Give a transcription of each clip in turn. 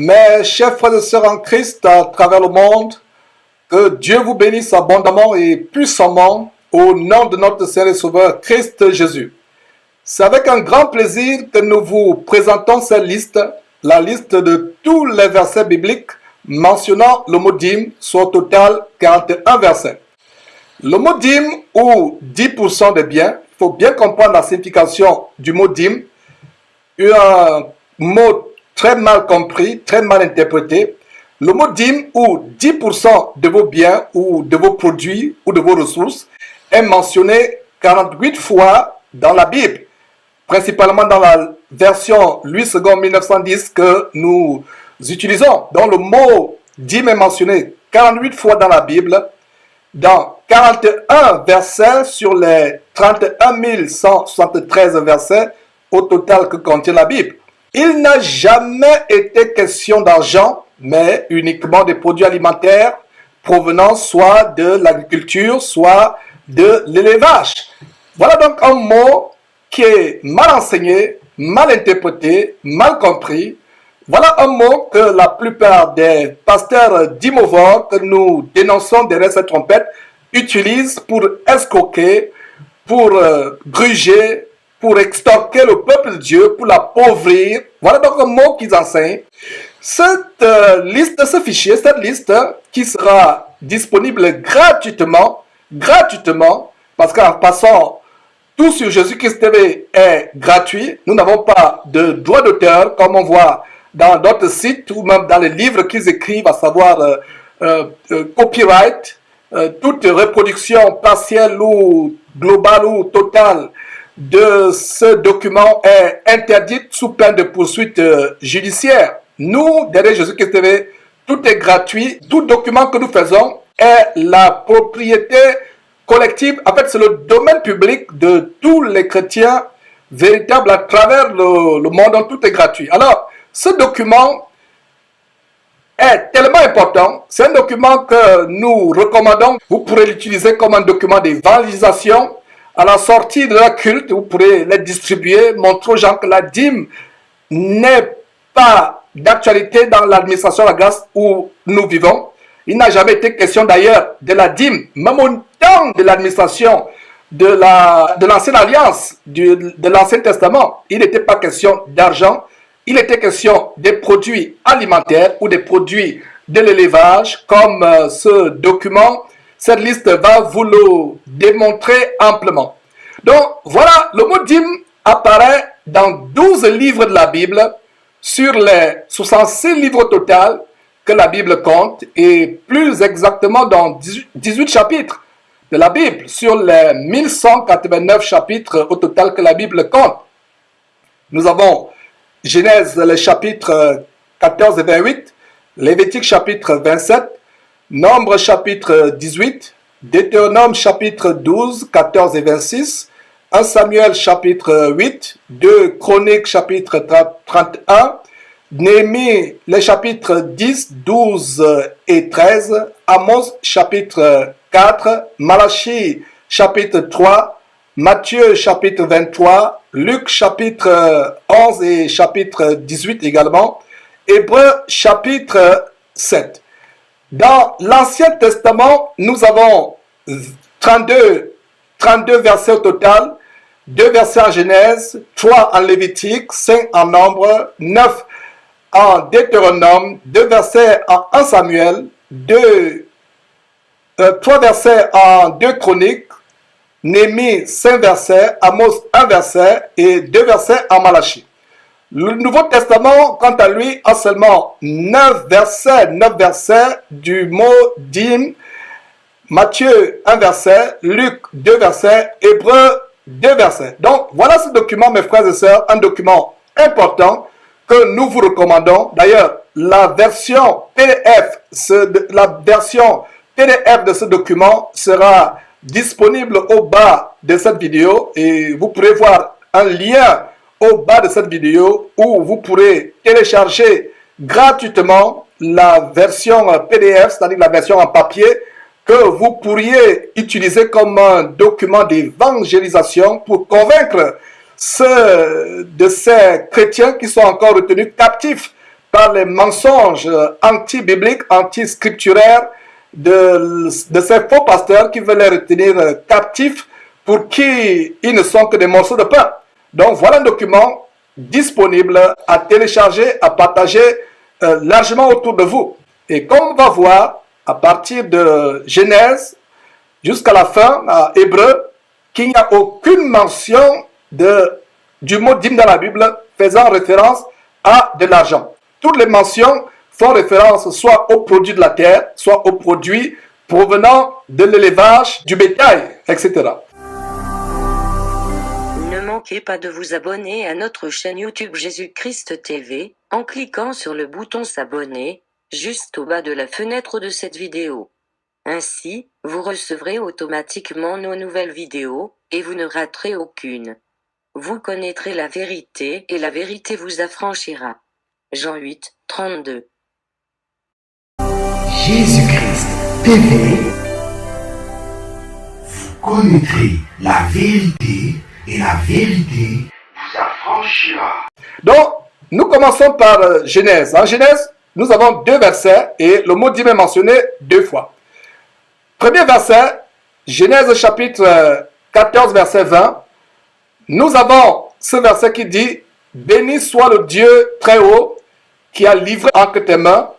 Mes chers frères et sœurs en Christ à travers le monde, que Dieu vous bénisse abondamment et puissamment au nom de notre Seigneur et Sauveur Christ Jésus. C'est avec un grand plaisir que nous vous présentons cette liste, la liste de tous les versets bibliques mentionnant le mot dîme, soit au total 41 versets. Le mot dîme ou 10% des biens, il faut bien comprendre la signification du mot dîme, un mot très mal compris, très mal interprété. Le mot dîme ou 10% de vos biens ou de vos produits ou de vos ressources est mentionné 48 fois dans la Bible, principalement dans la version Louis II 1910 que nous utilisons. Donc le mot dîme est mentionné 48 fois dans la Bible, dans 41 versets sur les 31 173 versets au total que contient la Bible. Il n'a jamais été question d'argent, mais uniquement des produits alimentaires provenant soit de l'agriculture, soit de l'élevage. Voilà donc un mot qui est mal enseigné, mal interprété, mal compris. Voilà un mot que la plupart des pasteurs d'imovores que nous dénonçons derrière cette trompette utilisent pour escroquer, pour gruger, pour extorquer le peuple de Dieu, pour l'appauvrir. Voilà donc un mot qu'ils enseignent. Cette liste, ce fichier, cette liste qui sera disponible gratuitement, parce qu'en passant, tout sur Jésus-Christ TV est gratuit. Nous n'avons pas de droit d'auteur, comme on voit dans d'autres sites ou même dans les livres qu'ils écrivent, à savoir copyright, toute reproduction partielle ou globale ou totale de ce document est interdite sous peine de poursuite judiciaire. Nous, derrière Jésus-Christ TV, tout est gratuit. Tout document que nous faisons est la propriété collective. En fait, c'est le domaine public de tous les chrétiens véritables à travers le monde. Donc, tout est gratuit. Alors, ce document est tellement important. C'est un document que nous recommandons. Vous pourrez l'utiliser comme un document d'évangélisation. À la sortie de la culte, vous pourrez les distribuer, montrer aux gens que la dîme n'est pas d'actualité dans l'administration de la grâce où nous vivons. Il n'a jamais été question d'ailleurs de la dîme, même au temps de l'administration de l'ancienne alliance, de l'Ancien Testament. Il n'était pas question d'argent, il était question des produits alimentaires ou des produits de l'élevage, comme ce document. Cette liste va vous le démontrer amplement. Donc, voilà, le mot dîme apparaît dans 12 livres de la Bible, sur les 66 livres au total que la Bible compte, et plus exactement dans 18 chapitres de la Bible, sur les 1189 chapitres au total que la Bible compte. Nous avons Genèse, le chapitre 14 et 28, Lévitique chapitre 27, Nombre chapitre 18, Deutéronome chapitre 12, 14 et 26, 1 Samuel chapitre 8, 2 Chroniques chapitre 31, Néhémie les chapitres 10, 12 et 13, Amos chapitre 4, Malachie chapitre 3, Matthieu chapitre 23, Luc chapitre 11 et chapitre 18 également, Hébreux chapitre 7. Dans l'Ancien Testament, nous avons 32 versets au total, 2 versets en Genèse, 3 en Lévitique, 5 en Nombre, 9 en Deutéronome, 2 versets en 1 Samuel, 3 versets en 2 Chroniques, Néhémie 5 versets, Amos 1 verset et 2 versets en Malachie. Le Nouveau Testament, quant à lui, a seulement 9 versets du mot dîme. Matthieu 1 verset, Luc 2 versets, Hébreux 2 versets. Donc voilà ce document, mes frères et sœurs, un document important que nous vous recommandons. D'ailleurs, la version PDF de ce document sera disponible au bas de cette vidéo et vous pourrez voir un lien au bas de cette vidéo où vous pourrez télécharger gratuitement la version PDF, c'est-à-dire la version en papier, que vous pourriez utiliser comme un document d'évangélisation pour convaincre ceux de ces chrétiens qui sont encore retenus captifs par les mensonges anti-bibliques, anti-scripturaires de ces faux pasteurs qui veulent les retenir captifs, pour qui ils ne sont que des morceaux de pain. Donc voilà un document disponible à télécharger, à partager largement autour de vous. Et comme on va voir, à partir de Genèse jusqu'à la fin, à Hébreu, qu'il n'y a aucune mention du mot dîme dans la Bible faisant référence à de l'argent. Toutes les mentions font référence soit aux produits de la terre, soit aux produits provenant de l'élevage, du bétail, etc. Ne manquez pas de vous abonner à notre chaîne YouTube Jésus-Christ TV, en cliquant sur le bouton s'abonner, juste au bas de la fenêtre de cette vidéo. Ainsi, vous recevrez automatiquement nos nouvelles vidéos, et vous ne raterez aucune. Vous connaîtrez la vérité, et la vérité vous affranchira. Jean 8, 32. Jésus-Christ TV, vous connaîtrez la vérité et la vérité vous affranchira. Donc, nous commençons par Genèse. En Genèse, nous avons 2 versets et le mot dîme est mentionné 2 fois. Premier verset, Genèse chapitre 14, verset 20. Nous avons ce verset qui dit « Béni soit le Dieu très haut qui a livré entre tes mains. »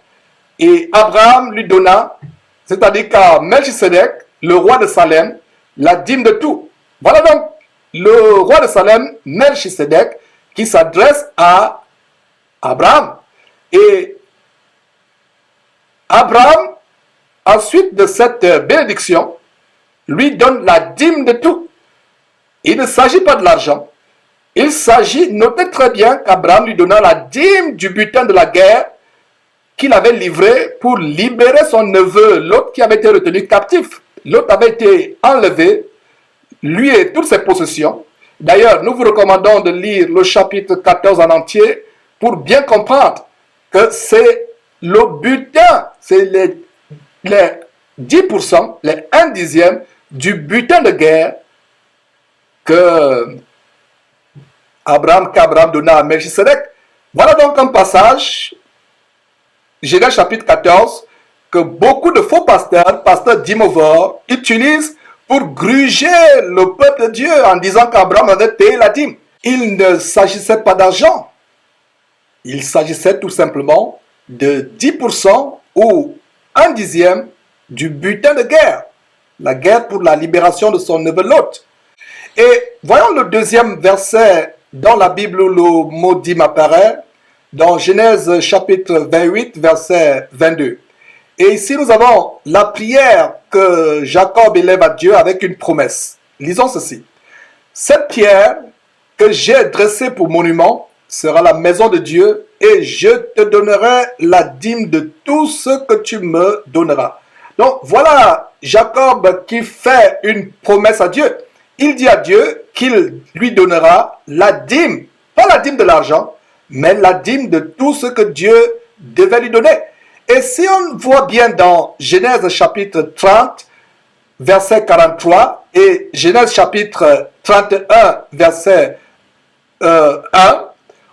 Et Abraham lui donna, c'est-à-dire qu'à Melchisedec, le roi de Salem, la dîme de tout. Voilà donc le roi de Salem, Melchisedec, qui s'adresse à Abraham. Et Abraham, ensuite de cette bénédiction, lui donne la dîme de tout. Il ne s'agit pas de l'argent. Il s'agit, notez très bien qu'Abraham lui donna la dîme du butin de la guerre qu'il avait livré pour libérer son neveu, Lot, qui avait été retenu captif. Lot avait été enlevé, lui et toutes ses possessions. D'ailleurs, nous vous recommandons de lire le chapitre 14 en entier pour bien comprendre que c'est le butin, c'est les 10%, les 1/10 du butin de guerre qu'Abraham donna à Melchisedec. Voilà donc un passage, Genèse chapitre 14, que beaucoup de faux pasteurs dîmovores, utilisent pour gruger le peuple de Dieu en disant qu'Abraham avait payé la dîme. Il ne s'agissait pas d'argent. Il s'agissait tout simplement de 10% ou 1/10 du butin de guerre. La guerre pour la libération de son neveu Lot. Et voyons le deuxième verset dans la Bible où le mot dîme apparaît, dans Genèse chapitre 28, verset 22. Et ici nous avons la prière que Jacob élève à Dieu avec une promesse. Lisons ceci. Cette pierre que j'ai dressée pour monument sera la maison de Dieu et je te donnerai la dîme de tout ce que tu me donneras. Donc voilà Jacob qui fait une promesse à Dieu. Il dit à Dieu qu'il lui donnera la dîme, pas la dîme de l'argent, mais la dîme de tout ce que Dieu devait lui donner. Et si on voit bien dans Genèse chapitre 30, verset 43, et Genèse chapitre 31, verset 1,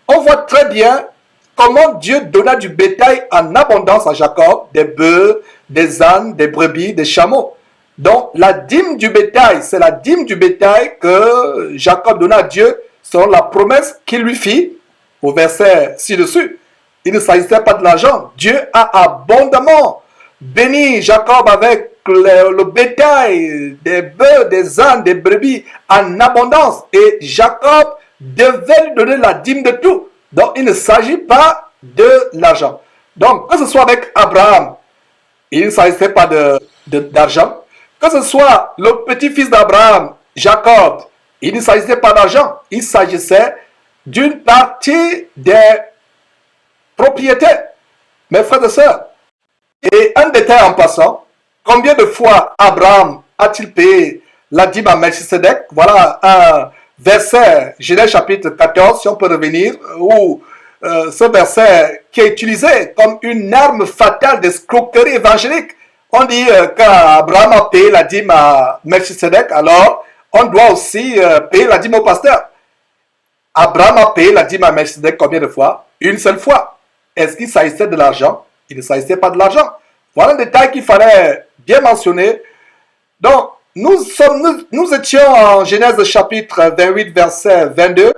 on voit très bien comment Dieu donna du bétail en abondance à Jacob, des bœufs, des ânes, des brebis, des chameaux. Donc la dîme du bétail, c'est la dîme du bétail que Jacob donna à Dieu selon la promesse qu'il lui fit au verset ci-dessus. Il ne s'agissait pas de l'argent. Dieu a abondamment béni Jacob avec le bétail, des bœufs, des ânes, des brebis en abondance. Et Jacob devait lui donner la dîme de tout. Donc il ne s'agit pas de l'argent. Donc que ce soit avec Abraham, il ne s'agissait pas d'argent. Que ce soit le petit-fils d'Abraham, Jacob, il ne s'agissait pas d'argent. Il s'agissait d'une partie des propriétés. Mes frères et sœurs. Et un détail en passant, combien de fois Abraham a-t-il payé la dîme à Melchisedec? Voilà un verset, Genèse chapitre 14, si on peut revenir, où ce verset qui est utilisé comme une arme fatale d'escroquerie évangélique. On dit qu'Abraham a payé la dîme à Melchisedec, alors on doit aussi payer la dîme au pasteur. Abraham a payé la dîme à Melchisedec combien de fois? Une seule fois. Est-ce qu'il s'agissait de l'argent? Il ne s'agissait pas de l'argent. Voilà un détail qu'il fallait bien mentionner. Donc, nous étions en Genèse chapitre 28, verset 22,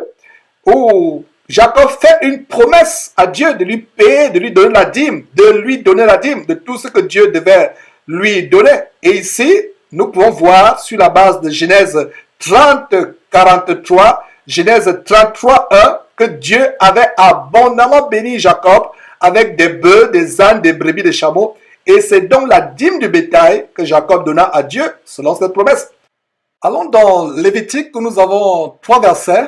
où Jacob fait une promesse à Dieu de lui payer, de lui donner la dîme, de tout ce que Dieu devait lui donner. Et ici, nous pouvons voir sur la base de Genèse 30, 43, Genèse 33, 1, que Dieu avait abondamment béni Jacob avec des bœufs, des ânes, des brebis, des chameaux. Et c'est donc la dîme du bétail que Jacob donna à Dieu selon cette promesse. Allons dans Lévitique où nous avons 3 versets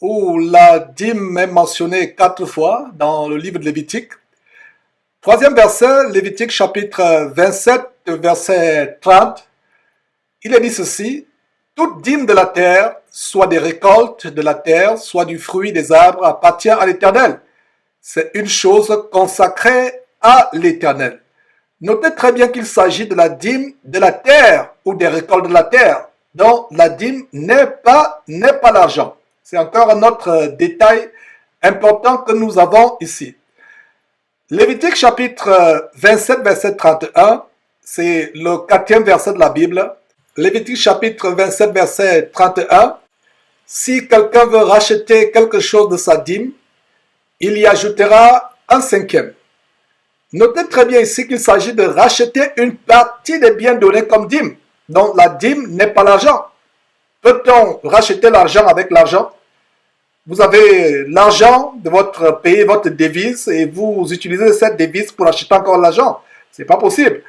où la dîme est mentionnée 4 fois dans le livre de Lévitique. Troisième verset, Lévitique chapitre 27, verset 30. Il est dit ceci: toute dîme de la terre, soit des récoltes de la terre, soit du fruit des arbres, appartient à l'Éternel. C'est une chose consacrée à l'Éternel. Notez très bien qu'il s'agit de la dîme de la terre ou des récoltes de la terre. Donc la dîme n'est pas l'argent. C'est encore un autre détail important que nous avons ici. Lévitique chapitre 27, verset 31, c'est le 4e verset de la Bible. Lévitique chapitre 27, verset 31. Si quelqu'un veut racheter quelque chose de sa dîme, il y ajoutera un 5e. Notez très bien ici qu'il s'agit de racheter une partie des biens donnés comme dîme. Donc la dîme n'est pas l'argent. Peut-on racheter l'argent avec l'argent? Vous avez l'argent de votre pays, votre devise, et vous utilisez cette devise pour acheter encore l'argent. C'est pas possible.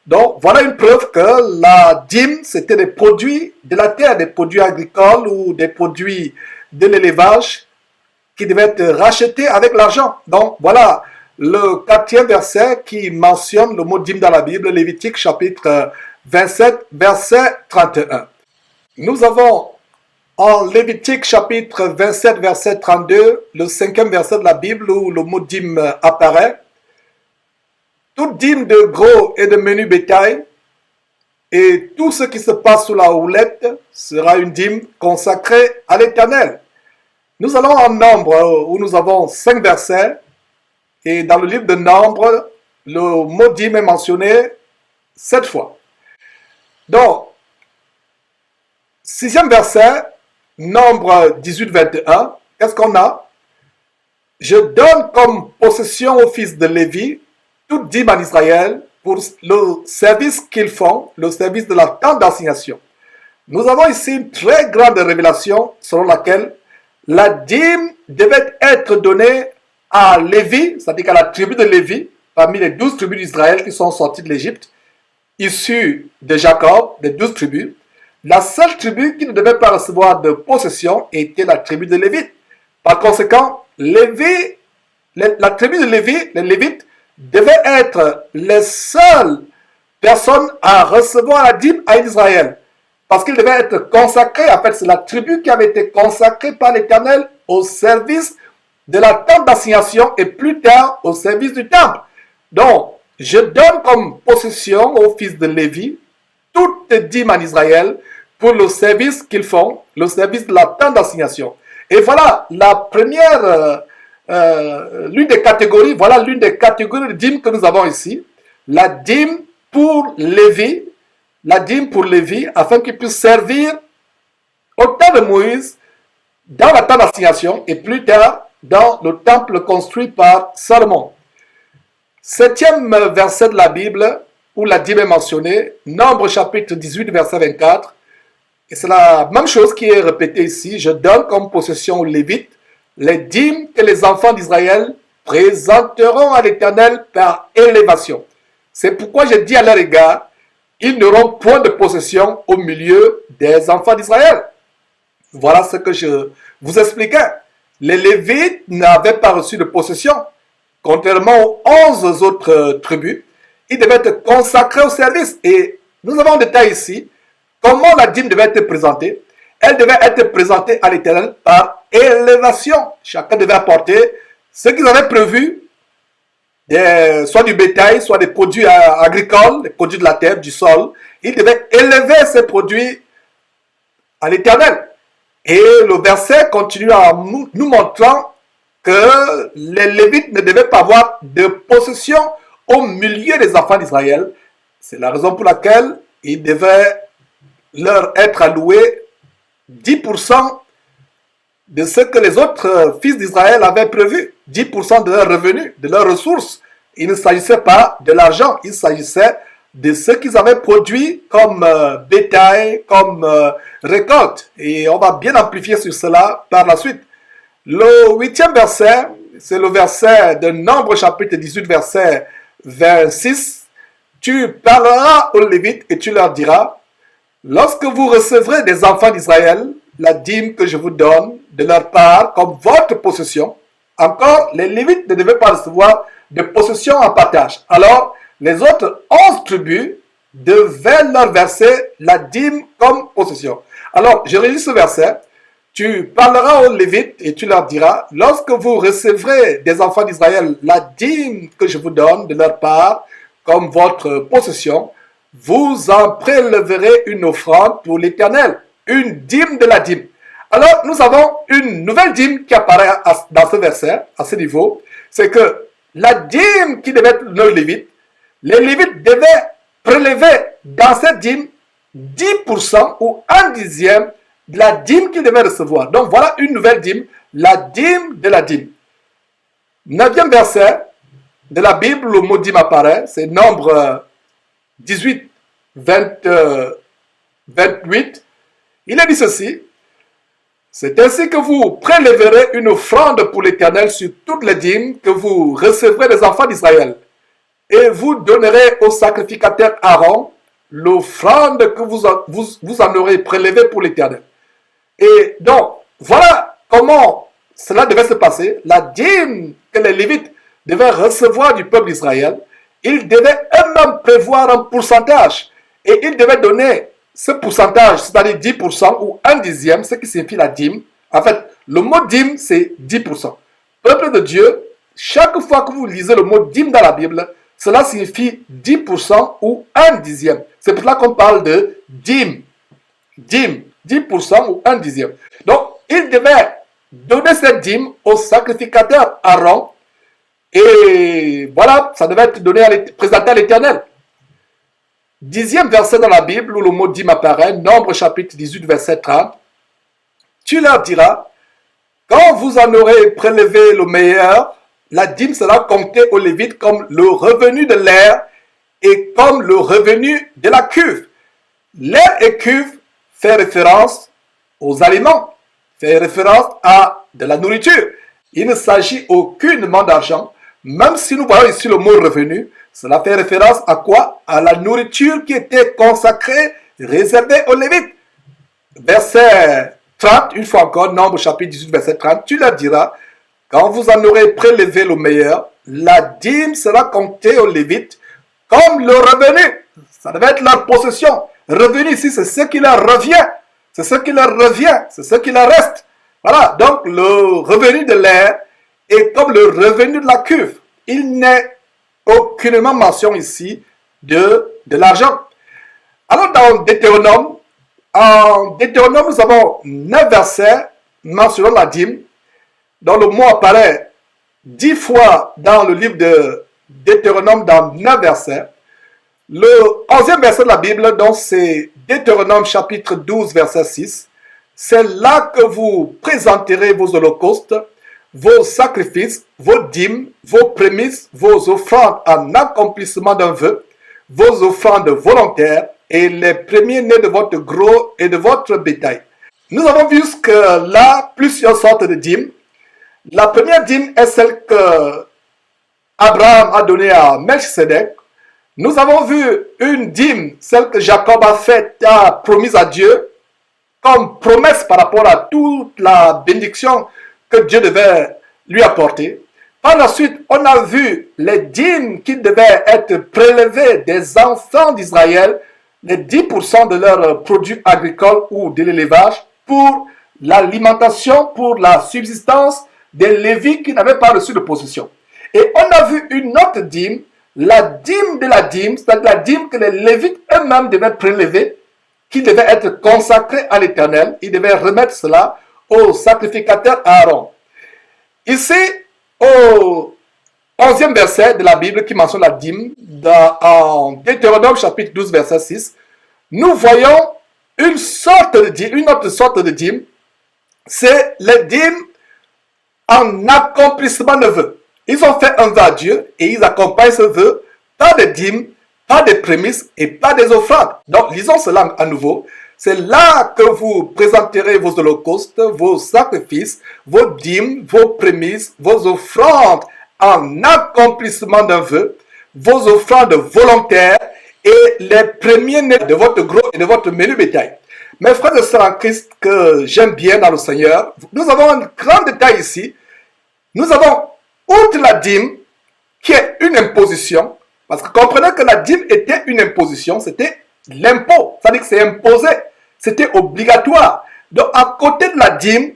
Donc voilà une preuve que la dîme, c'était des produits de la terre, des produits agricoles ou des produits de l'élevage qui devaient être rachetés avec l'argent. Donc voilà le 4e verset qui mentionne le mot dîme dans la Bible, Lévitique chapitre 27, verset 31. Nous avons en Lévitique chapitre 27, verset 32, le 5e verset de la Bible où le mot dîme apparaît. Toute dîme de gros et de menu bétail et tout ce qui se passe sous la houlette sera une dîme consacrée à l'Éternel. Nous allons en Nombre où nous avons 5 versets et dans le livre de Nombre, le mot dîme est mentionné 7 fois. Donc, 6e verset, Nombre 18, 21, qu'est-ce qu'on a? Je donne comme possession aux fils de Lévi toute dîme en Israël pour le service qu'ils font, le service de la tente d'assignation. Nous avons ici une très grande révélation selon laquelle la dîme devait être donnée à Lévi, c'est-à-dire à la tribu de Lévi, parmi les 12 tribus d'Israël qui sont sorties de l'Égypte, issues de Jacob, les 12 tribus. La seule tribu qui ne devait pas recevoir de possession était la tribu de Lévi. Par conséquent, la tribu de Lévi, les Lévites, devaient être les seules personnes à recevoir la dîme à Israël. Parce qu'ils devaient être consacrés, en fait, c'est la tribu qui avait été consacrée par l'Éternel au service de la tente d'assignation et plus tard au service du temple. Donc, je donne comme possession aux fils de Lévi toute dîme en Israël pour le service qu'ils font, le service de la tente d'assignation. Et voilà la première, l'une des catégories de dîmes que nous avons ici. La dîme pour Lévi, afin qu'il puisse servir au temps de Moïse dans la tente d'assignation et plus tard dans le temple construit par Salomon. 7e verset de la Bible où la dîme est mentionnée, Nombre chapitre 18, verset 24. Et c'est la même chose qui est répétée ici. Je donne comme possession aux Lévites les dîmes que les enfants d'Israël présenteront à l'Éternel par élévation. C'est pourquoi je dis à leur égard, ils n'auront point de possession au milieu des enfants d'Israël. Voilà ce que je vous expliquais. Les Lévites n'avaient pas reçu de possession. Contrairement aux 11 autres tribus, ils devaient être consacrés au service. Et nous avons un détail ici. Comment la dîme devait être présentée? Elle devait être présentée à l'Éternel par élévation. Chacun devait apporter ce qu'ils avaient prévu, soit du bétail, soit des produits agricoles, des produits de la terre, du sol. Ils devaient élever ces produits à l'Éternel. Et le verset continue en nous montrant que les Lévites ne devaient pas avoir de possession au milieu des enfants d'Israël. C'est la raison pour laquelle il devait leur être alloué 10% de ce que les autres fils d'Israël avaient prévu, 10% de leurs revenus, de leurs ressources. Il ne s'agissait pas de l'argent, il s'agissait de ce qu'ils avaient produit comme bétail, comme récolte. Et on va bien amplifier sur cela par la suite. Le 8e verset, c'est le verset de Nombre chapitre 18, verset 26. Tu parleras aux Lévites et tu leur diras, lorsque vous recevrez des enfants d'Israël, la dîme que je vous donne de leur part comme votre possession, encore les Lévites ne devaient pas recevoir de possession en partage. Alors, les autres 11 tribus devaient leur verser la dîme comme possession. Alors, je relis ce verset. Tu parleras aux Lévites et tu leur diras, lorsque vous recevrez des enfants d'Israël la dîme que je vous donne de leur part comme votre possession, vous en prélèverez une offrande pour l'Éternel, une dîme de la dîme. Alors, nous avons une nouvelle dîme qui apparaît dans ce verset, à ce niveau, c'est que la dîme qui devait être nos Lévites, les Lévites devaient prélever dans cette dîme 10% ou 1/10 de la dîme qu'ils devaient recevoir. Donc voilà une nouvelle dîme, la dîme de la dîme. 9e verset de la Bible, le mot dîme apparaît, c'est Nombre 18, 28. Il a dit ceci, c'est ainsi que vous prélèverez une offrande pour l'Éternel sur toutes les dîmes que vous recevrez des enfants d'Israël. Et vous donnerez au sacrificateur Aaron l'offrande que vous en aurez prélevée pour l'Éternel. Et donc, voilà comment cela devait se passer. La dîme que les Lévites devaient recevoir du peuple d'Israël, ils devaient eux-mêmes prévoir un pourcentage. Et ils devaient donner ce pourcentage, c'est-à-dire 10% ou 1/10, ce qui signifie la dîme. En fait, le mot dîme, c'est 10%. Peuple de Dieu, chaque fois que vous lisez le mot dîme dans la Bible, cela signifie 10% ou 1/10. C'est pour cela qu'on parle de dîme. Dîme, 10% ou 1/10. Donc, il devait donner cette dîme au sacrificateur Aaron. Et voilà, ça devait être donné présenté à l'Éternel. 10e verset dans la Bible où le mot dîme apparaît, Nombre chapitre 18, verset 30. Tu leur diras, quand vous en aurez prélevé le meilleur, la dîme sera comptée aux Lévites comme le revenu de l'air et comme le revenu de la cuve. L'air et cuve fait référence aux aliments, fait référence à de la nourriture. Il ne s'agit aucunement d'argent, même si nous voyons ici le mot revenu, cela fait référence à quoi? À la nourriture qui était consacrée, réservée aux Lévites. Verset 30, une fois encore, Nombre chapitre 18, verset 30, tu leur diras, quand vous en aurez prélevé le meilleur, la dîme sera comptée aux Lévites comme le revenu. Ça devait être leur possession. Revenu ici, c'est ce qui leur revient. C'est ce qui leur revient. C'est ce qui leur reste. Voilà, donc le revenu de l'air est comme le revenu de la cuve. Il n'est aucunement mention ici de l'argent. Alors dans Deutéronome, en Deutéronome, nous avons 9 versets mentionnant la dîme, dont le mot apparaît 10 fois dans le livre de Deutéronome dans 9 versets. Le 11e verset de la Bible, donc c'est Deutéronome chapitre 12, verset 6. C'est là que vous présenterez vos holocaustes, vos sacrifices, vos dîmes, vos prémices, vos offrandes en accomplissement d'un vœu, vos offrandes volontaires et les premiers-nés de votre gros et de votre bétail. Nous avons vu que là, plusieurs sortes de dîmes. La première dîme est celle que Abraham a donnée à Melchisedec. Nous avons vu une dîme, celle que Jacob a promise à Dieu, comme promesse par rapport à toute la bénédiction que Dieu devait lui apporter. Par la suite, on a vu les dîmes qui devaient être prélevées des enfants d'Israël, les 10% de leurs produits agricoles ou de l'élevage, pour l'alimentation, pour la subsistance des Lévites qui n'avaient pas reçu de possession. Et on a vu une autre dîme, la dîme de la dîme, c'est-à-dire la dîme que les Lévites eux-mêmes devaient prélever, qui devait être consacrée à l'Éternel. Ils devaient remettre cela au sacrificateur Aaron. Ici, au 11e verset de la Bible qui mentionne la dîme, en Deutéronome chapitre 12, verset 6, nous voyons une autre sorte de dîme, c'est les dîmes en accomplissement de vœux. Ils ont fait un vœu à Dieu et ils accompagnent ce vœu par des dîmes, par des prémices et par des offrandes. Donc, lisons cela à nouveau. C'est là que vous présenterez vos holocaustes, vos sacrifices, vos dîmes, vos prémices, vos offrandes en accomplissement d'un vœu, vos offrandes volontaires et les premiers-nés de votre gros et de votre menu bétail. Mes frères et sœurs en Christ que j'aime bien dans le Seigneur, nous avons un grand détail ici. Nous avons, outre la dîme, qui est une imposition, parce que comprenez que la dîme était une imposition, c'était l'impôt, c'est-à-dire que c'est imposé, c'était obligatoire. Donc, à côté de la dîme,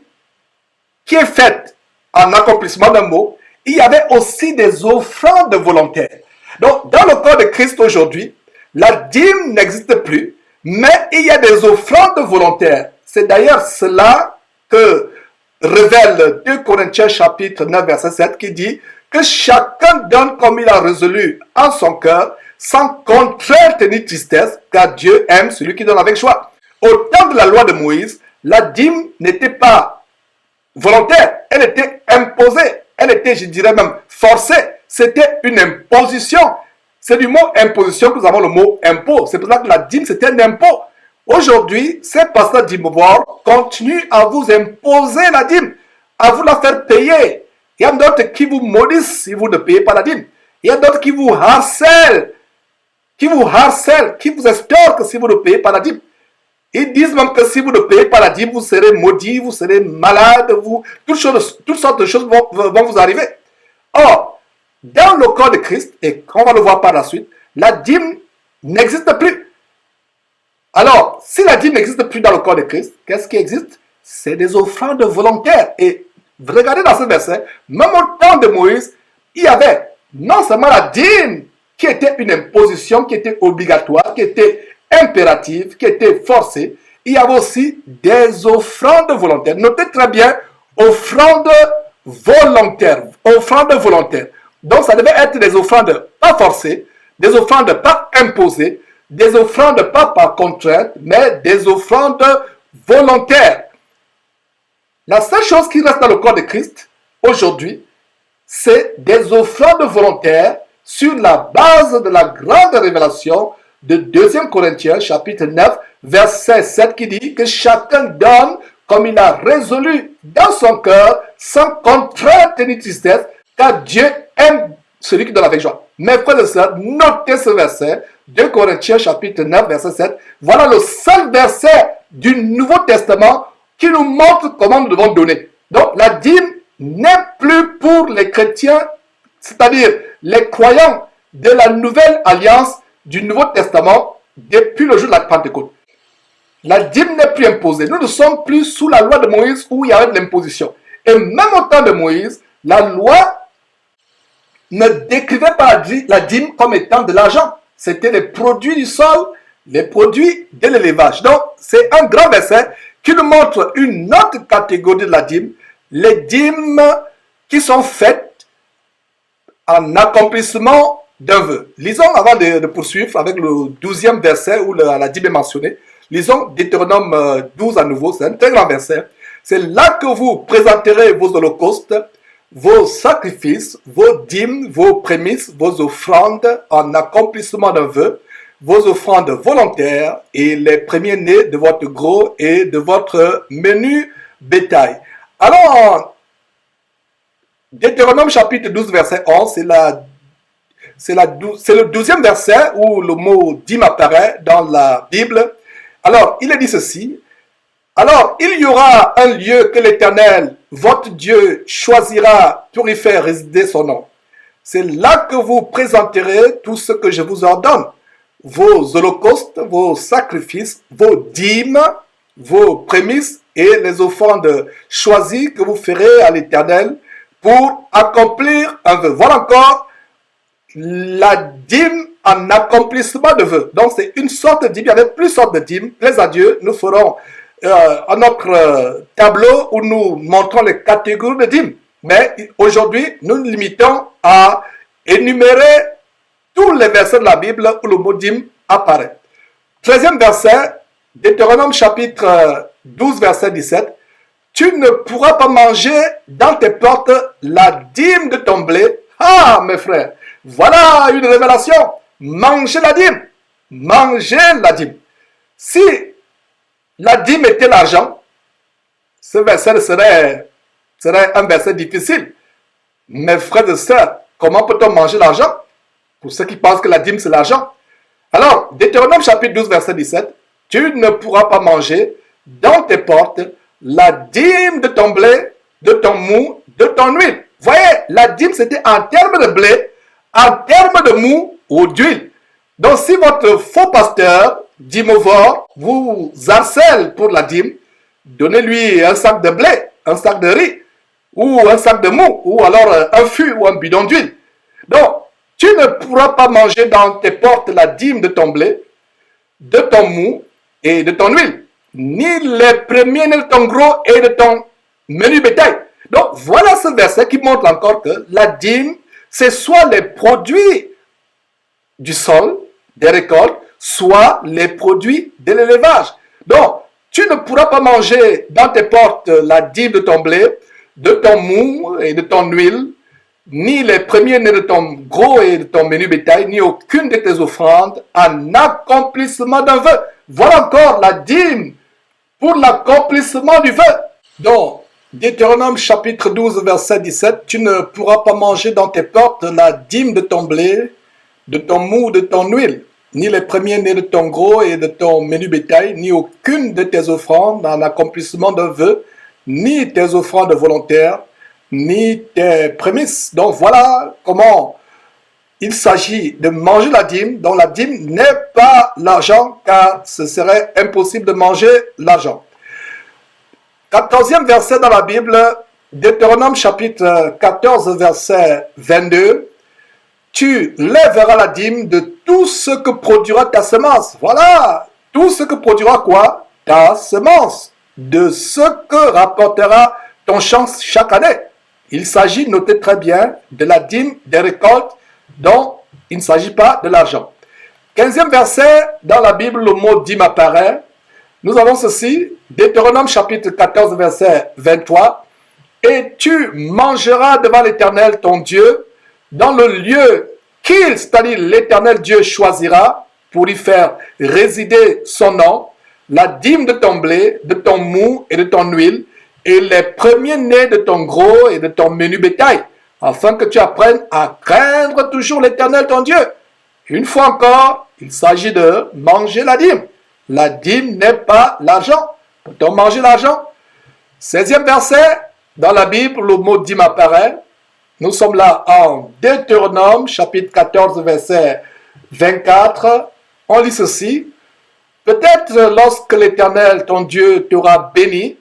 qui est faite en accomplissement d'un mot, il y avait aussi des offrandes volontaires. Donc, dans le corps de Christ aujourd'hui, la dîme n'existe plus, mais il y a des offrandes volontaires. C'est d'ailleurs cela que révèle 2 Corinthiens chapitre 9 verset 7 qui dit que chacun donne comme il a résolu en son cœur, sans contrainte ni tristesse, car Dieu aime celui qui donne avec joie. Au temps de la loi de Moïse, la dîme n'était pas volontaire, elle était imposée, elle était, je dirais même, forcée. C'était une imposition. C'est du mot imposition que nous avons le mot impôt. C'est pour ça que la dîme, c'était un impôt. Aujourd'hui, ces pasteurs dîmes-boires continuent à vous imposer la dîme, à vous la faire payer. Il y a d'autres qui vous maudissent si vous ne payez pas la dîme. Il y a d'autres qui vous harcèlent, qui vous estorquent si vous ne payez pas la dîme. Ils disent même que si vous ne payez pas la dîme, vous serez maudit, vous serez malade, toutes sortes de choses vont vous arriver. Or, dans le corps de Christ, et on va le voir par la suite, la dîme n'existe plus. Alors, si la dîme n'existe plus dans le corps de Christ, qu'est-ce qui existe? C'est des offrandes volontaires. Et regardez dans ce verset, même au temps de Moïse, il y avait non seulement la dîme qui était une imposition, qui était obligatoire, qui était impérative, qui était forcée, il y avait aussi des offrandes volontaires. Notez très bien, offrandes volontaires. Offrandes volontaires. Donc, ça devait être des offrandes pas forcées, des offrandes pas imposées, des offrandes pas par contrainte, mais des offrandes volontaires. La seule chose qui reste dans le corps de Christ, aujourd'hui, c'est des offrandes volontaires sur la base de la grande révélation de 2 Corinthiens, chapitre 9, verset 7, qui dit que chacun donne comme il a résolu dans son cœur, sans contrainte ni tristesse, car Dieu aime celui qui donne avec joie. Mes frères et sœurs, notez ce verset, 2 Corinthiens chapitre 9, verset 7. Voilà le seul verset du Nouveau Testament qui nous montre comment nous devons donner. Donc, la dîme n'est plus pour les chrétiens, c'est-à-dire les croyants de la nouvelle alliance du Nouveau Testament depuis le jour de la Pentecôte. La dîme n'est plus imposée. Nous ne sommes plus sous la loi de Moïse où il y avait de l'imposition. Et même au temps de Moïse, la loi ne décrivait pas la dîme comme étant de l'argent. C'était les produits du sol, les produits de l'élevage. Donc, c'est un grand verset qui nous montre une autre catégorie de la dîme, les dîmes qui sont faites en accomplissement d'un vœu. Lisons avant de poursuivre avec le 12e verset où la dîme est mentionnée. Lisons Deutéronome 12 à nouveau, c'est un très grand verset. C'est là que vous présenterez vos holocaustes, vos sacrifices, vos dîmes, vos prémices, vos offrandes en accomplissement d'un vœu, vos offrandes volontaires et les premiers-nés de votre gros et de votre menu bétail. Alors, Deutéronome chapitre 12 verset 11, c'est le 12e verset où le mot dîme apparaît dans la Bible. Alors, il est dit ceci. Alors, il y aura un lieu que l'Éternel, votre Dieu, choisira pour y faire résider son nom. C'est là que vous présenterez tout ce que je vous ordonne. Vos holocaustes, vos sacrifices, vos dîmes, vos prémices et les offrandes choisies que vous ferez à l'Éternel pour accomplir un vœu. Voilà encore la dîme en accomplissement de vœux. Donc, c'est une sorte de dîme. Il y avait plusieurs sortes de dîmes. Plaise à Dieu, nous ferons à notre tableau où nous montrons les catégories de dîmes. Mais aujourd'hui, nous nous limitons à énumérer tous les versets de la Bible où le mot dîme apparaît. 13e verset, Deutéronome chapitre 12, verset 17. Tu ne pourras pas manger dans tes portes la dîme de ton blé. Ah, mes frères, voilà une révélation. Mangez la dîme. Mangez la dîme. Si la dîme était l'argent, ce verset serait un verset difficile. Mes frères et sœurs, comment peut-on manger l'argent? Pour ceux qui pensent que la dîme c'est l'argent. Alors, Deutéronome chapitre 12, verset 17. Tu ne pourras pas manger dans tes portes la dîme de ton blé, de ton mou, de ton huile. Voyez, la dîme c'était en termes de blé, en termes de mou ou d'huile. Donc si votre faux pasteur, dîmovore, vous harcèle pour la dîme, donnez-lui un sac de blé, un sac de riz, ou un sac de mou, ou alors un fût ou un bidon d'huile. Donc, tu ne pourras pas manger dans tes portes la dîme de ton blé, de ton mou et de ton huile, ni les premiers de ton gros et de ton menu bétail. Donc, voilà ce verset qui montre encore que la dîme, c'est soit les produits du sol, des récoltes, soit les produits de l'élevage. Donc, tu ne pourras pas manger dans tes portes la dîme de ton blé, de ton mou et de ton huile, ni les premiers-nés de ton gros et de ton menu bétail, ni aucune de tes offrandes en accomplissement d'un vœu. Voilà encore la dîme pour l'accomplissement du vœu. Donc, Deutéronome chapitre 12, verset 17, tu ne pourras pas manger dans tes portes la dîme de ton blé, de ton mou, de ton huile, ni les premiers-nés de ton gros et de ton menu bétail, ni aucune de tes offrandes en accomplissement d'un vœu, ni tes offrandes volontaires, ni tes prémices. Donc voilà comment il s'agit de manger la dîme, dont la dîme n'est pas l'argent, car ce serait impossible de manger l'argent. 14e verset dans la Bible, Deutéronome chapitre 14, verset 22. Tu lèveras la dîme de tout ce que produira ta semence. Voilà, tout ce que produira quoi? Ta semence. De ce que rapportera ton champ chaque année. Il s'agit, notez très bien, de la dîme des récoltes dont il ne s'agit pas de l'argent. 15e verset, dans la Bible, le mot dîme apparaît. Nous avons ceci, Deutéronome chapitre 14, verset 23. Et tu mangeras devant l'Éternel ton Dieu dans le lieu qu'il, c'est-à-dire l'Éternel Dieu, choisira pour y faire résider son nom, la dîme de ton blé, de ton mou et de ton huile, et les premiers-nés de ton gros et de ton menu bétail, afin que tu apprennes à craindre toujours l'Éternel ton Dieu. Une fois encore, il s'agit de manger la dîme. La dîme n'est pas l'argent. Peut-on manger l'argent? 16e verset, dans la Bible, le mot dîme apparaît. Nous sommes là en Deutéronome, chapitre 14, verset 24. On lit ceci. Peut-être lorsque l'Éternel, ton Dieu, t'aura béni,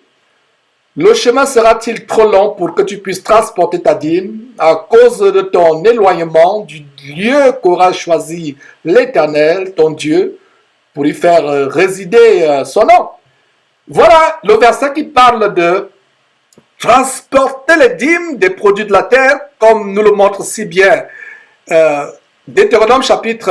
le chemin sera-t-il trop long pour que tu puisses transporter ta dîme à cause de ton éloignement du lieu qu'aura choisi l'Éternel, ton Dieu, pour y faire résider son nom? Voilà le verset qui parle de transporter les dîmes des produits de la terre, comme nous le montre si bien Deutéronome chapitre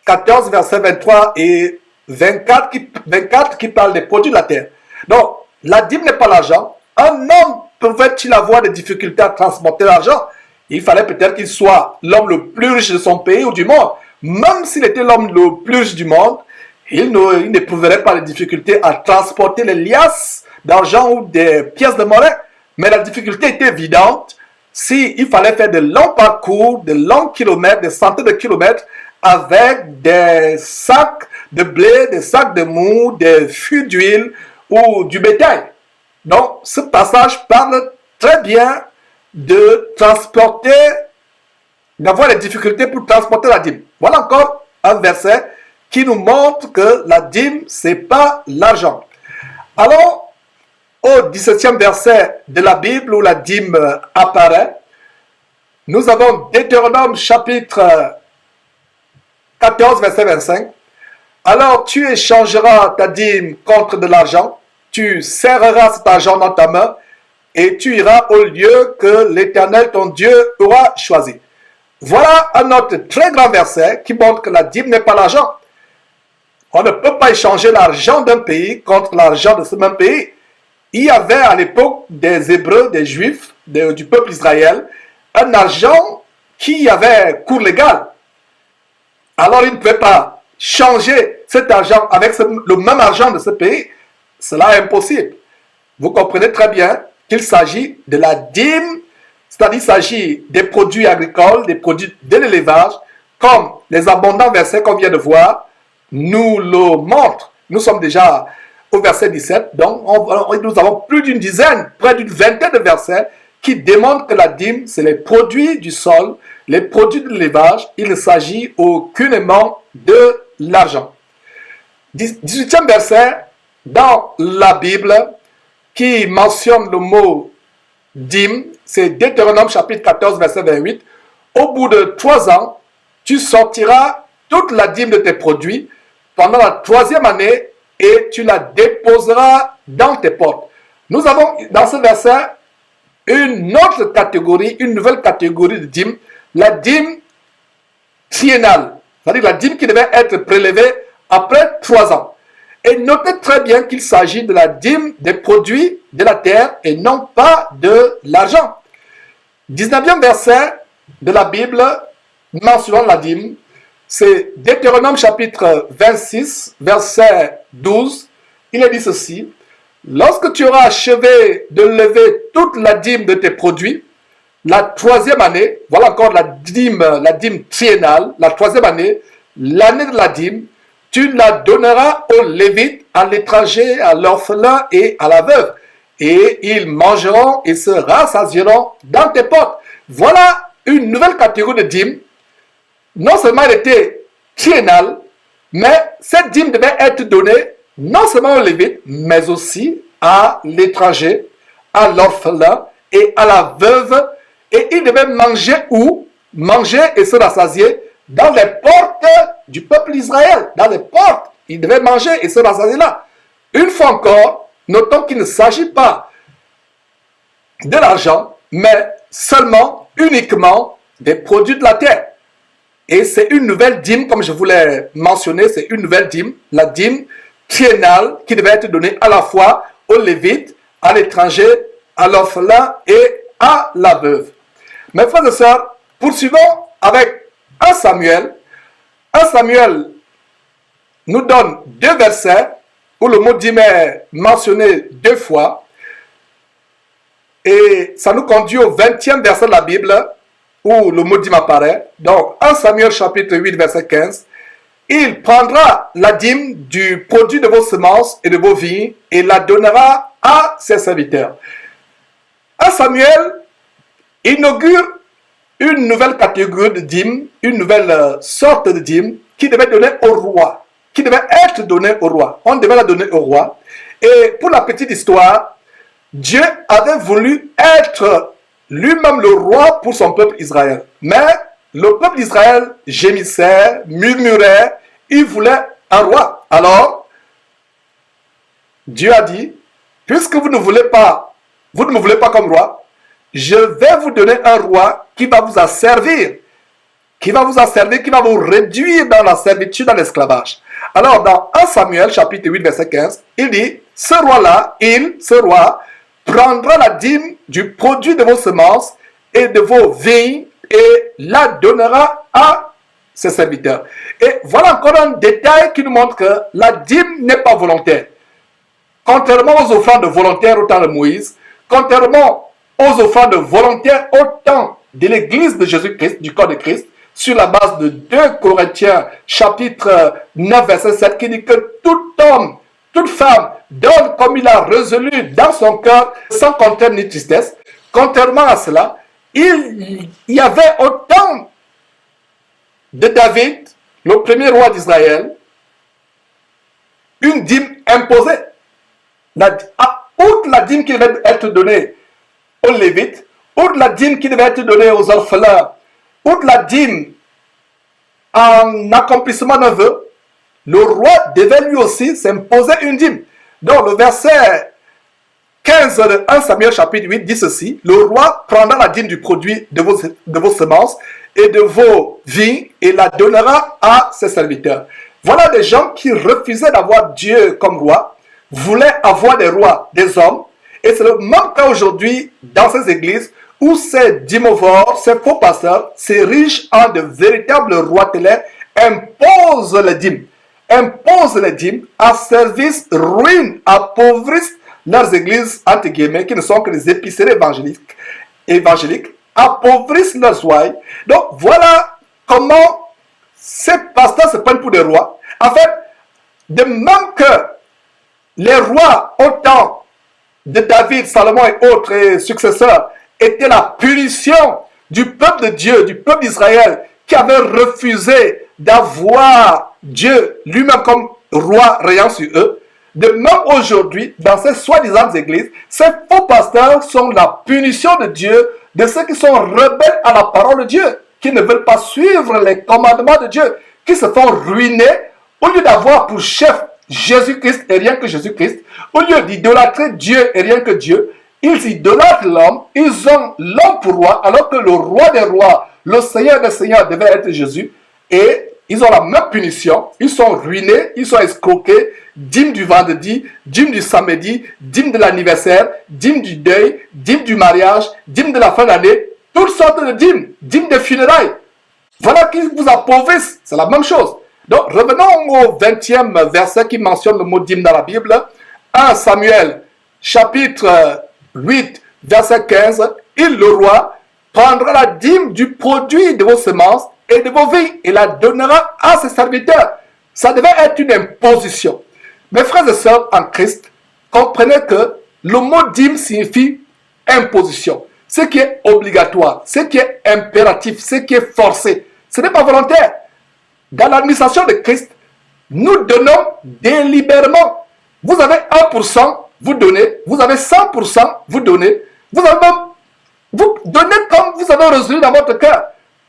14, verset 23 et 24 qui parle des produits de la terre. Donc, la dîme n'est pas l'argent. Un homme pouvait-il avoir des difficultés à transporter l'argent? Il fallait peut-être qu'il soit l'homme le plus riche de son pays ou du monde. Même s'il était l'homme le plus riche du monde, il n'éprouverait pas les difficultés à transporter les liasses d'argent ou des pièces de monnaie. Mais la difficulté était évidente s'il fallait faire de longs parcours, de longs kilomètres, des centaines de kilomètres avec des sacs de blé, des sacs de mou, des fûts d'huile ou du bétail. Donc, ce passage parle très bien de transporter, d'avoir des difficultés pour transporter la dîme. Voilà encore un verset qui nous montre que la dîme, c'est pas l'argent. Allons au 17e verset de la Bible où la dîme apparaît. Nous avons Deutéronome chapitre 14, verset 25. Alors tu échangeras ta dîme contre de l'argent, tu serreras cet argent dans ta main et tu iras au lieu que l'Éternel ton Dieu aura choisi. Voilà un autre très grand verset qui montre que la dîme n'est pas l'argent. On ne peut pas échanger l'argent d'un pays contre l'argent de ce même pays. Il y avait à l'époque des Hébreux, des Juifs, du peuple Israël, un argent qui avait cours légal. Alors ils ne pouvaient pas changer cet argent avec le même argent de ce pays. Cela est impossible. Vous comprenez très bien qu'il s'agit de la dîme, c'est-à-dire qu'il s'agit des produits agricoles, des produits de l'élevage, comme les abondants versets qu'on vient de voir nous le montrent. Nous sommes déjà au verset 17, donc nous avons plus d'une dizaine, près d'une vingtaine de versets qui démontrent que la dîme, c'est les produits du sol, les produits de l'élevage. Il ne s'agit aucunement de l'argent. 18e verset dans la Bible qui mentionne le mot dîme, c'est Deutéronome chapitre 14 verset 28. Au bout de 3 ans, tu sortiras toute la dîme de tes produits pendant la 3e année et tu la déposeras dans tes portes. Nous avons dans ce verset une autre catégorie, une nouvelle catégorie de dîme, la dîme triennale, c'est-à-dire la dîme qui devait être prélevée après 3 ans. Et notez très bien qu'il s'agit de la dîme des produits de la terre et non pas de l'argent. 19e verset de la Bible mentionnant la dîme, c'est Deutéronome chapitre 26, verset 12. Il est dit ceci: lorsque tu auras achevé de lever toute la dîme de tes produits, la 3e année, voilà encore la dîme triennale, la 3e année, l'année de la dîme, tu la donneras aux Lévites, à l'étranger, à l'orphelin et à la veuve. Et ils mangeront et se rassasieront dans tes portes. Voilà une nouvelle catégorie de dîme. Non seulement elle était triennale, mais cette dîme devait être donnée non seulement aux Lévites, mais aussi à l'étranger, à l'orphelin et à la veuve. Et ils devaient manger où? Manger et se rassasier dans les portes du peuple Israël. Dans les portes, ils devaient manger et se rassasier là. Une fois encore, notons qu'il ne s'agit pas de l'argent, mais seulement, uniquement des produits de la terre. Et c'est une nouvelle dîme, comme je vous l'ai mentionné, c'est une nouvelle dîme, la dîme triennale qui devait être donnée à la fois aux Lévites, à l'étranger, à l'orphelin et à la veuve. Mes frères et sœurs, poursuivons avec 1 Samuel. 1 Samuel nous donne 2 versets où le mot dîme est mentionné 2 fois. Et ça nous conduit au 20e verset de la Bible où le mot dîme apparaît. Donc 1 Samuel chapitre 8 verset 15. Il prendra la dîme du produit de vos semences et de vos vignes et la donnera à ses serviteurs. 1 Samuel inaugure une nouvelle catégorie de dîme, une nouvelle sorte de dîme qui devait donner au roi, qui devait être donnée au roi. On devait la donner au roi. Et pour la petite histoire, Dieu avait voulu être lui-même le roi pour son peuple Israël. Mais le peuple d'Israël gémissait, murmurait, il voulait un roi. Alors, Dieu a dit, puisque vous ne me voulez pas comme roi, je vais vous donner un roi qui va vous asservir, qui va vous réduire dans la servitude, dans l'esclavage. Alors, dans 1 Samuel, chapitre 8, verset 15, il dit, ce roi, prendra la dîme du produit de vos semences et de vos vignes et la donnera à ses serviteurs. Et voilà encore un détail qui nous montre que la dîme n'est pas volontaire. Contrairement aux offrandes volontaires au temps de Moïse, contrairement aux offrandes volontaires au temps de l'Église de Jésus-Christ, du corps de Christ, sur la base de 2 Corinthiens chapitre 9 verset 7 qui dit que tout homme, toute femme donne comme il a résolu dans son cœur sans contrainte ni tristesse. Contrairement à cela, il y avait au temps de David, le premier roi d'Israël, une dîme imposée. Outre la dîme qui devait être donnée aux Lévites, outre la dîme qui devait être donnée aux orphelins, outre la dîme en accomplissement d'un vœu, le roi devait lui aussi s'imposer une dîme. Donc le verset 15 de 1 Samuel chapitre 8 dit ceci: le roi prendra la dîme du produit de vos semences et de vos vignes et la donnera à ses serviteurs. Voilà des gens qui refusaient d'avoir Dieu comme roi, voulaient avoir des rois, des hommes. Et c'est le même cas aujourd'hui dans ces églises où ces dîmovores, ces faux pasteurs s'érigent en de véritables roitelets, imposent les dîmes, à service, ruinent, appauvrissent leurs églises, entre guillemets, qui ne sont que des épiceries évangéliques, appauvrissent leurs ouailles. Donc voilà comment ces pasteurs se prennent pour des rois. En fait, de même que les rois au temps de David, Salomon et autres successeurs étaient la punition du peuple de Dieu, du peuple d'Israël, qui avait refusé d'avoir Dieu lui-même comme roi régnant sur eux, de même aujourd'hui, dans ces soi-disant églises, ces faux pasteurs sont la punition de Dieu de ceux qui sont rebelles à la parole de Dieu, qui ne veulent pas suivre les commandements de Dieu, qui se font ruiner au lieu d'avoir pour chef Jésus-Christ et rien que Jésus-Christ, au lieu d'idolâtrer Dieu et rien que Dieu, ils idolâtrent l'homme, ils ont l'homme pour roi, alors que le roi des rois, le Seigneur des seigneurs devait être Jésus, et ils ont la même punition, ils sont ruinés, ils sont escroqués, dîme du vendredi, dîme du samedi, dîme de l'anniversaire, dîme du deuil, dîme du mariage, dîme de la fin d'année, toutes sortes de dîmes de funérailles. Voilà qui vous appauvrissent, c'est la même chose. Donc revenons au 20e verset qui mentionne le mot dîme dans la Bible. 1 Samuel chapitre 8 verset 15. Il, le roi, prendra la dîme du produit de vos semences et de vos vignes et la donnera à ses serviteurs. Ça devait être une imposition. Mes frères et sœurs en Christ, comprenez que le mot dîme signifie imposition. Ce qui est obligatoire, ce qui est impératif, ce qui est forcé. Ce n'est pas volontaire. Dans l'administration de Christ, nous donnons délibérément. Vous avez 1%, vous donnez. Vous avez 100%, vous donnez. Vous donnez comme vous avez résolu dans votre cœur.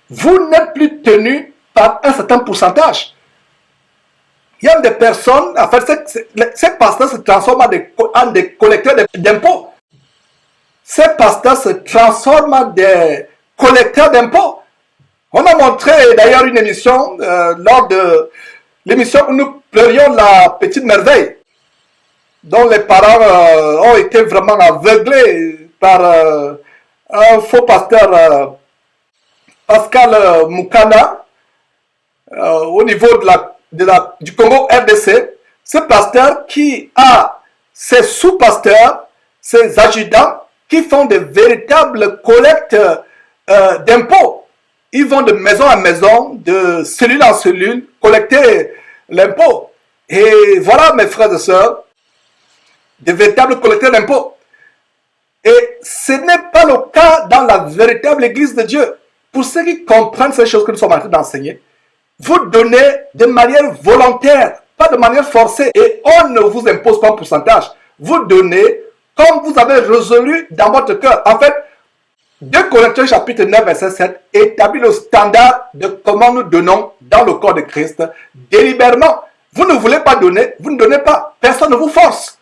Vous n'êtes plus tenu par un certain pourcentage. Il y a des personnes, en fait, ces pasteurs se transforment en des collecteurs d'impôts. Ces pasteurs se transforment en des collecteurs d'impôts. On a montré d'ailleurs une émission, lors de l'émission où nous pleurions la petite merveille, dont les parents ont été vraiment aveuglés par un faux pasteur, Pascal Moukana, au niveau du Congo RDC. Ce pasteur qui a ses sous-pasteurs, ses adjudants, qui font de véritables collectes d'impôts. Ils vont de maison en maison, de cellule en cellule, collecter l'impôt. Et voilà, mes frères et sœurs, de véritables collecteurs d'impôts. Et ce n'est pas le cas dans la véritable Église de Dieu. Pour ceux qui comprennent ces choses que nous sommes en train d'enseigner, vous donnez de manière volontaire, pas de manière forcée. Et on ne vous impose pas un pourcentage. Vous donnez comme vous avez résolu dans votre cœur. En fait, 2 Corinthiens chapitre 9 verset 7 établit le standard de comment nous donnons dans le corps de Christ délibérément. Vous ne voulez pas donner, vous ne donnez pas. Personne ne vous force.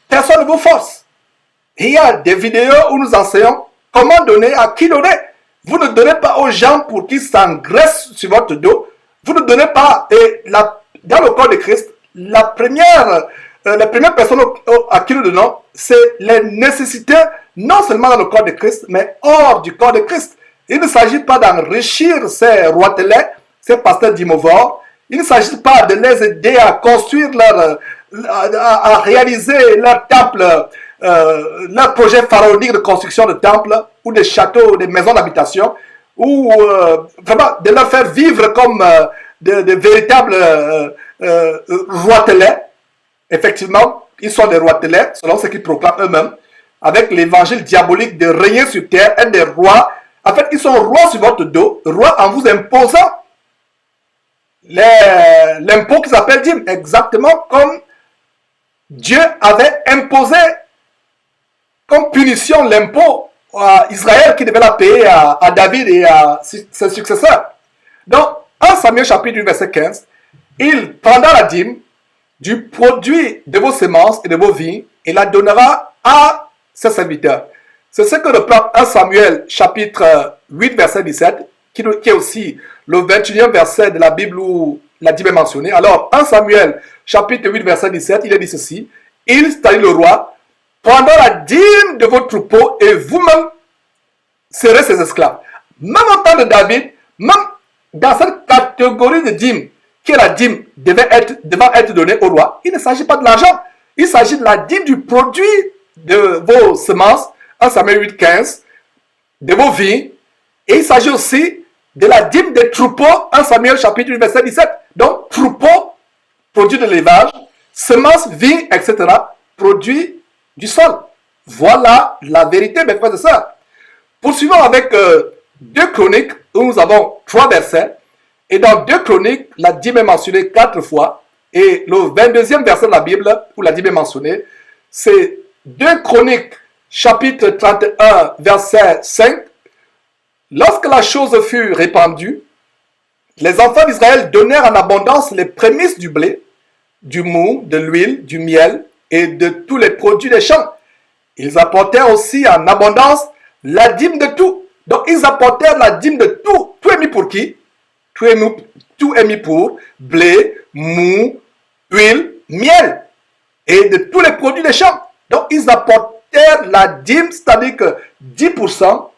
Personne ne vous force. Et il y a des vidéos où nous enseignons comment donner, à qui donner. Vous ne donnez pas aux gens pour qu'ils s'engraissent sur votre dos. Vous ne donnez pas. Et dans le corps de Christ, la première personne à qui nous donnons, c'est les nécessités, non seulement dans le corps de Christ, mais hors du corps de Christ. Il ne s'agit pas d'enrichir ces roitelets, ces pasteurs d'imovores. Il ne s'agit pas de les aider à construire à réaliser leur temple, leur projet pharaonique de construction de temples, ou des châteaux, des maisons d'habitation, ou vraiment de leur faire vivre comme de véritables roitelets. Effectivement, ils sont des roitelets, selon ce qu'ils proclament eux-mêmes, avec l'évangile diabolique de régner sur terre, être des rois. En fait, ils sont rois sur votre dos, rois en vous imposant l'impôt qu'ils appellent dîme, exactement comme Dieu avait imposé comme punition l'impôt à Israël qui devait la payer à David et à ses successeurs. Donc, 1 Samuel chapitre 8 verset 15, il prendra la dîme du produit de vos semences et de vos vignes et la donnera à ses serviteurs. C'est ce que reprend 1 Samuel chapitre 8 verset 17, qui est aussi le 21e verset de la Bible où la dîme est mentionnée. Alors 1 Samuel chapitre 8 verset 17, il est dit ceci: il, c'est-à-dire le roi, prendra la dîme de vos troupeaux et vous-même serez ses esclaves. Même au temps de David, même dans cette catégorie de dîme, qui est la dîme devant être donnée au roi, il ne s'agit pas de l'argent. Il s'agit de la dîme du produit de vos semences, 1 Samuel 8, 15, de vos vignes. Et il s'agit aussi de la dîme des troupeaux, 1 Samuel chapitre 8, verset 17. Donc, troupeaux, produit de l'élevage, semences, vignes, etc., produit du sol. Voilà la vérité, mes frères et sœurs. Poursuivons avec 2 Chroniques, où nous avons 3 versets. Et dans 2 Chroniques, la dîme est mentionnée 4 fois. Et le 22e verset de la Bible, où la dîme est mentionnée, c'est 2 Chroniques, chapitre 31, verset 5. Lorsque la chose fut répandue, les enfants d'Israël donnèrent en abondance les prémices du blé, du mou, de l'huile, du miel et de tous les produits des champs. Ils apportèrent aussi en abondance la dîme de tout. Donc ils apportèrent la dîme de tout. Tout est mis pour qui? Tout est mis pour blé, mou, huile, miel et de tous les produits des champs. Donc ils apportèrent la dîme, c'est-à-dire que 10%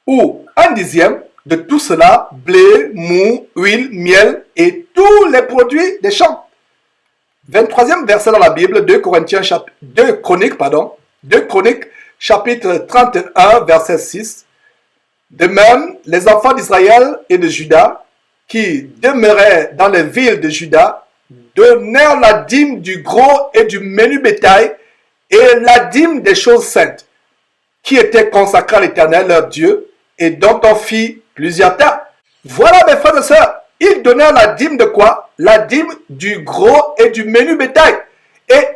ou 1/10 de tout cela, blé, mou, huile, miel et tous les produits des champs. 23e verset dans la Bible, 2 Chroniques, chapitre 31, verset 6. De même, les enfants d'Israël et de Juda, qui demeuraient dans les villes de Juda, donnèrent la dîme du gros et du menu bétail et la dîme des choses saintes, qui étaient consacrées à l'Éternel, leur Dieu, et dont on fit plusieurs tas. Voilà, mes frères et sœurs, ils donnèrent la dîme de quoi? La dîme du gros et du menu bétail. Et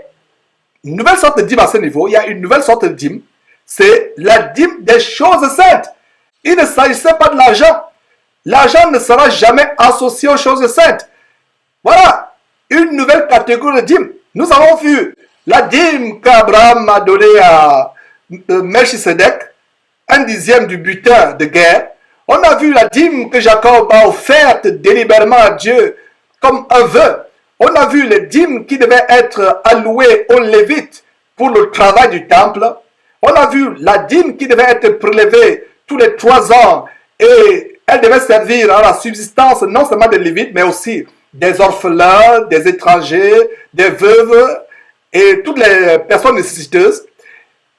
une nouvelle sorte de dîme à ce niveau, il y a une nouvelle sorte de dîme, c'est la dîme des choses saintes. Il ne s'agissait pas de l'argent. L'argent ne sera jamais associé aux choses saintes. Voilà, une nouvelle catégorie de dîme. Nous avons vu la dîme qu'Abraham a donnée à Melchisedec, 1/10 du butin de guerre. On a vu la dîme que Jacob a offerte délibérément à Dieu comme un vœu. On a vu les dîmes qui devaient être allouées aux Lévites pour le travail du temple. On a vu la dîme qui devait être prélevée tous les 3 ans et elle devait servir à la subsistance non seulement des Lévites mais aussi des orphelins, des étrangers, des veuves et toutes les personnes nécessiteuses.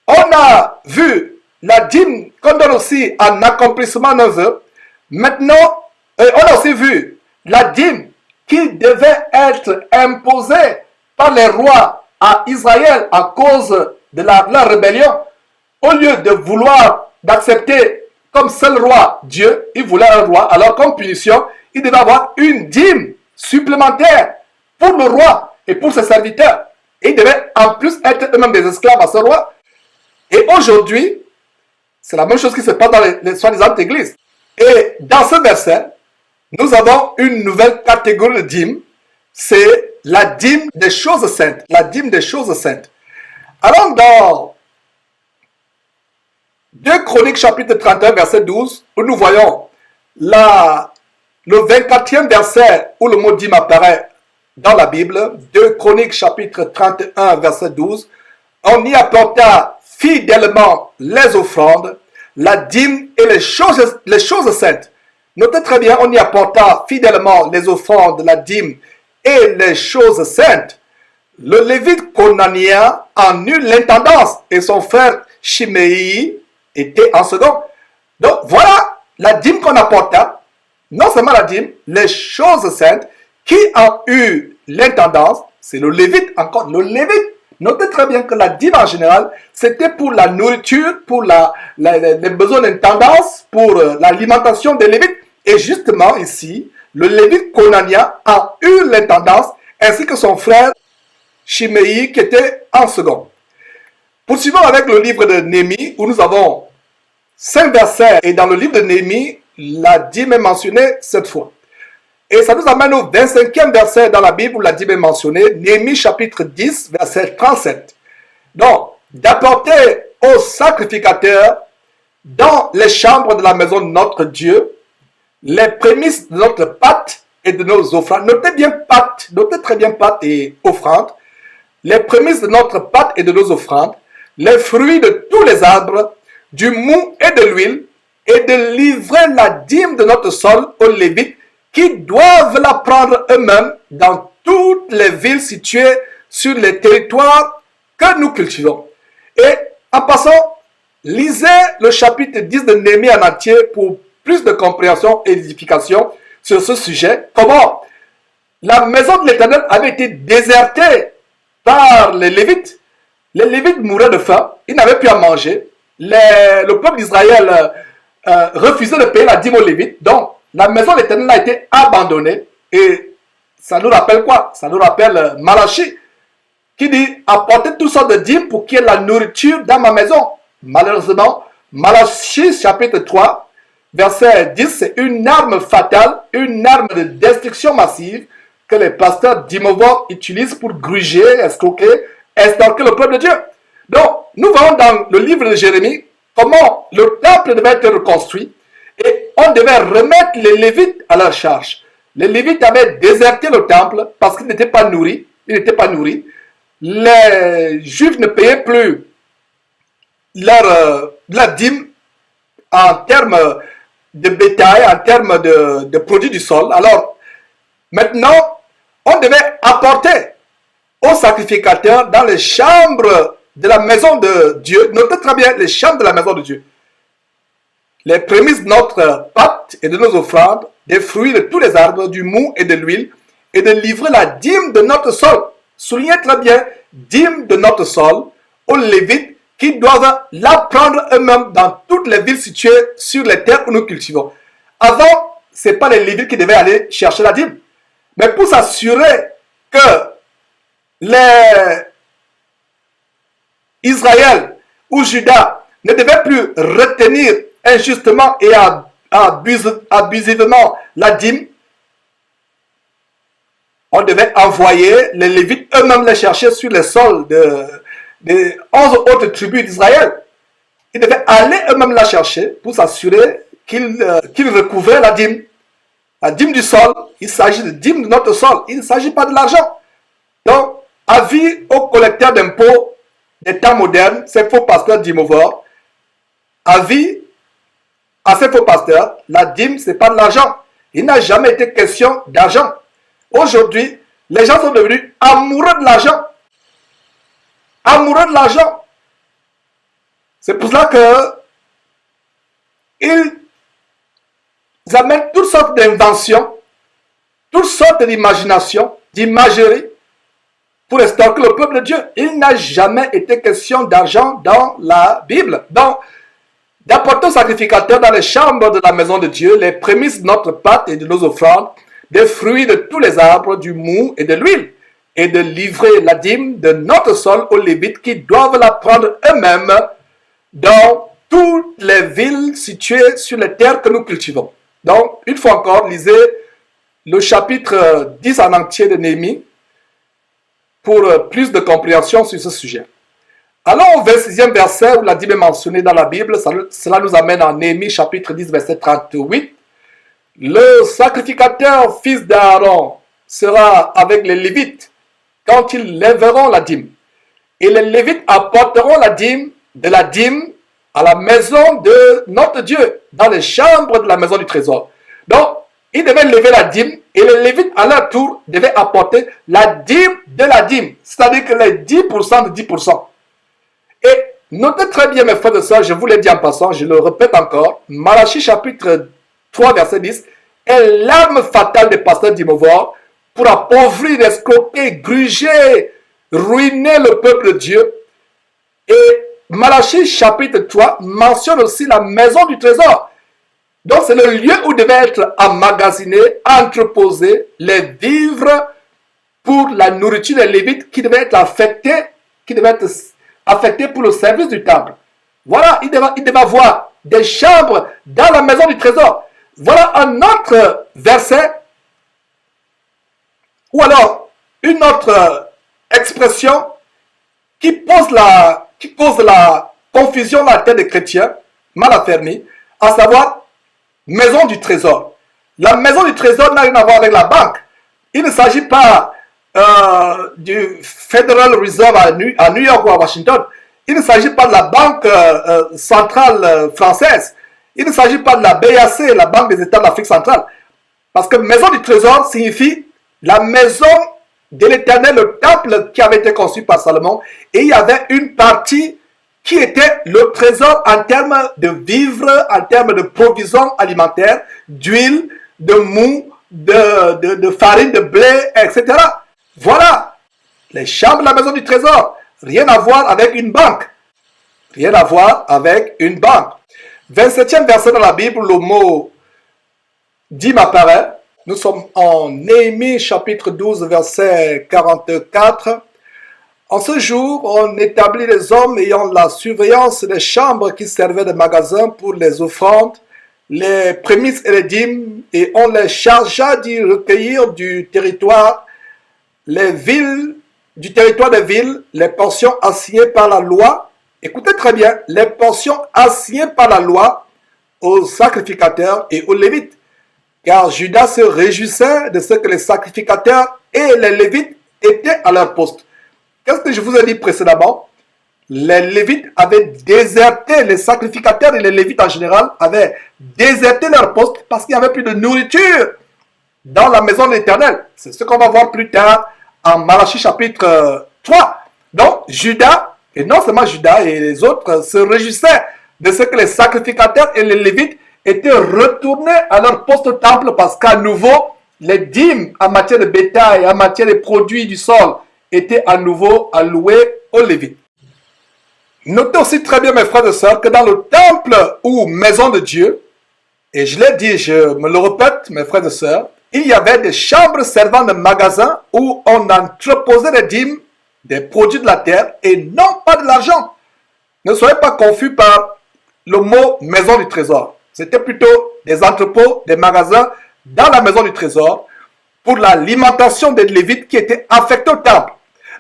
On a vu la dîme qu'on donne aussi en accomplissement d'un vœu. Maintenant, on a aussi vu la dîme qui devait être imposée par les rois à Israël à cause de leur rébellion. Au lieu de vouloir d'accepter comme seul roi Dieu, il voulait un roi. Alors comme punition, il devait avoir une dîme supplémentaire pour le roi et pour ses serviteurs. Et il devait en plus être eux-mêmes des esclaves à ce roi. Et aujourd'hui, c'est la même chose qui se passe dans les soi-disant églises. Et dans ce verset, nous avons une nouvelle catégorie de dîme. C'est la dîme des choses saintes. La dîme des choses saintes. Alors dans 2 Chroniques chapitre 31 verset 12, où nous voyons le 24e verset où le mot dîme apparaît dans la Bible, 2 Chroniques chapitre 31 verset 12, on y apporta fidèlement les offrandes, la dîme et les choses saintes. Notez très bien, on y apporta fidèlement les offrandes, la dîme et les choses saintes. Le Lévite conanien en eut l'intendance et son frère Chiméi était en second. Donc voilà la dîme qu'on apporta, non seulement la dîme, les choses saintes, qui ont eu l'intendance, c'est le Lévite encore, le Lévite. Notez très bien que la dîme en général, c'était pour la nourriture, pour les besoins d'intendance, pour l'alimentation des Lévites. Et justement ici, le Lévite conanien a eu l'intendance, ainsi que son frère Chiméi qui était en second. Poursuivons avec le livre de Néhémie, où nous avons 5 versets. Et dans le livre de Néhémie, la dîme est mentionnée 7 fois. Et ça nous amène au 25e verset dans la Bible où la dîme est mentionnée, Néhémie chapitre 10, verset 37. Donc, d'apporter aux sacrificateurs dans les chambres de la maison de notre Dieu les prémices de notre pâte et de nos offrandes. Notez bien pâte, notez très bien pâte et offrande. Les prémices de notre pâte et de nos offrandes, les fruits de tous les arbres, du mou et de l'huile, et de livrer la dîme de notre sol aux Lévites qui doivent la prendre eux-mêmes dans toutes les villes situées sur les territoires que nous cultivons. Et en passant, lisez le chapitre 10 de Néhémie en entier pour plus de compréhension et d'édification sur ce sujet. Comment la maison de l'Éternel avait été désertée par les Lévites. Les Lévites mouraient de faim, ils n'avaient plus à manger. Le peuple d'Israël refusait de payer la dîme aux Lévites. Donc, la maison de l'Éternel a été abandonnée. Et ça nous rappelle quoi? Ça nous rappelle Malachie, qui dit apportez toutes sortes de dîmes pour qu'il y ait la nourriture dans ma maison. Malheureusement, Malachie chapitre 3, verset 10, c'est une arme fatale, une arme de destruction massive que les pasteurs d'Imovo utilisent pour gruger, escroquer, estorquer le peuple de Dieu. Donc, nous voyons dans le livre de Jérémie comment le temple devait être reconstruit et on devait remettre les Lévites à leur charge. Les Lévites avaient déserté le temple parce qu'ils n'étaient pas nourris. Les Juifs ne payaient plus leur dîme en termes de bétail, en termes de produits du sol. Alors, maintenant, on devait apporter aux sacrificateurs dans les chambres de la maison de Dieu. Notez très bien les chambres de la maison de Dieu. Les prémices de notre pâte et de nos offrandes, des fruits de tous les arbres, du mou et de l'huile, et de livrer la dîme de notre sol. Soulignez très bien, dîme de notre sol aux Lévites qui doivent la prendre eux-mêmes dans toutes les villes situées sur les terres que nous cultivons. Avant, ce n'est pas les Lévites qui devaient aller chercher la dîme. Mais pour s'assurer que les Israël ou Juda ne devaient plus retenir injustement et abusivement la dîme, on devait envoyer les Lévites eux-mêmes les chercher sur les sols des 11 autres tribus d'Israël. Ils devaient aller eux-mêmes la chercher pour s'assurer qu'ils recouvraient la dîme. La dîme du sol, il s'agit de dîme de notre sol, il ne s'agit pas de l'argent. Donc, avis aux collecteurs d'impôts des temps modernes, ces faux pasteurs d'Imovo, avis à ces faux pasteurs, la dîme, ce n'est pas de l'argent. Il n'a jamais été question d'argent. Aujourd'hui, les gens sont devenus amoureux de l'argent. Amoureux de l'argent. C'est pour cela que ils amènent toutes sortes d'inventions, toutes sortes d'imaginations, d'imagerie pour estorquer le peuple de Dieu. Il n'a jamais été question d'argent dans la Bible. Donc, d'apporter aux sacrificateurs dans les chambres de la maison de Dieu les prémices de notre pâte et de nos offrandes, des fruits de tous les arbres, du mou et de l'huile, et de livrer la dîme de notre sol aux Lévites qui doivent la prendre eux-mêmes dans toutes les villes situées sur les terres que nous cultivons. Donc, une fois encore, lisez le chapitre 10 en entier de Néhémie pour plus de compréhension sur ce sujet. Allons au 26e verset où la dîme est mentionnée dans la Bible. Cela nous amène en Néhémie chapitre 10 verset 38. Le sacrificateur fils d'Aaron sera avec les Lévites quand ils lèveront la dîme. Et les Lévites apporteront la dîme de la dîme à la maison de notre Dieu, dans les chambres de la maison du trésor. Donc, ils devaient lever la dîme et les Lévites, à leur tour, devaient apporter la dîme de la dîme, c'est-à-dire que les 10% de 10%. Et notez très bien, mes frères et sœurs, je vous l'ai dit en passant, je le répète encore, Malachie chapitre 3, verset 10, est l'arme fatale des pasteurs d'Imovo pour appauvrir, escroquer, gruger, ruiner le peuple de Dieu. Et Malachie chapitre 3 mentionne aussi la maison du trésor. Donc c'est le lieu où devaient être emmagasinés, entreposés les vivres pour la nourriture des Lévites qui devaient être affectés, pour le service du temple. Voilà, il devait avoir des chambres dans la maison du trésor. Voilà un autre verset, ou alors une autre expression qui cause la confusion dans la tête des chrétiens mal affermis, à savoir maison du trésor. La maison du trésor n'a rien à voir avec la banque. Il ne s'agit pas du Federal Reserve à New York ou à Washington. Il ne s'agit pas de la banque centrale française. Il ne s'agit pas de la BAC, la Banque des États d'Afrique centrale. Parce que maison du trésor signifie la maison de l'Éternel, le temple qui avait été conçu par Salomon. Et il y avait une partie qui était le trésor en termes de vivres, en termes de provisions alimentaires, d'huile, de mou, de farine, de blé, etc. Voilà les chambres de la maison du trésor. Rien à voir avec une banque. Rien à voir avec une banque. 27e verset dans la Bible, le mot dîme apparaît. Nous sommes en Néhémie chapitre 12 verset 44. En ce jour, on établit les hommes ayant la surveillance des chambres qui servaient de magasins pour les offrandes, les prémices et les dîmes, et on les chargea d'y recueillir du territoire des villes, les portions assignées par la loi. Écoutez très bien, les portions assignées par la loi aux sacrificateurs et aux lévites. Car Judas se réjouissait de ce que les sacrificateurs et les lévites étaient à leur poste. Qu'est-ce que je vous ai dit précédemment? Les lévites avaient déserté, les sacrificateurs et les lévites en général avaient déserté leur poste parce qu'il n'y avait plus de nourriture dans la maison de l'Éternel. C'est ce qu'on va voir plus tard en Malachie chapitre 3. Donc Judas, et non seulement Judas et les autres, se réjouissaient de ce que les sacrificateurs et les lévites étaient retournés à leur poste au temple parce qu'à nouveau, les dîmes en matière de bétail, en matière de produits du sol, étaient à nouveau alloués aux lévites. Notez aussi très bien, mes frères et sœurs, que dans le temple ou maison de Dieu, et je l'ai dit, je me le répète, mes frères et sœurs, il y avait des chambres servant de magasins où on entreposait des dîmes, des produits de la terre et non pas de l'argent. Ne soyez pas confus par le mot maison du trésor. C'était plutôt des entrepôts, des magasins dans la maison du trésor pour l'alimentation des lévites qui étaient affectés au temple.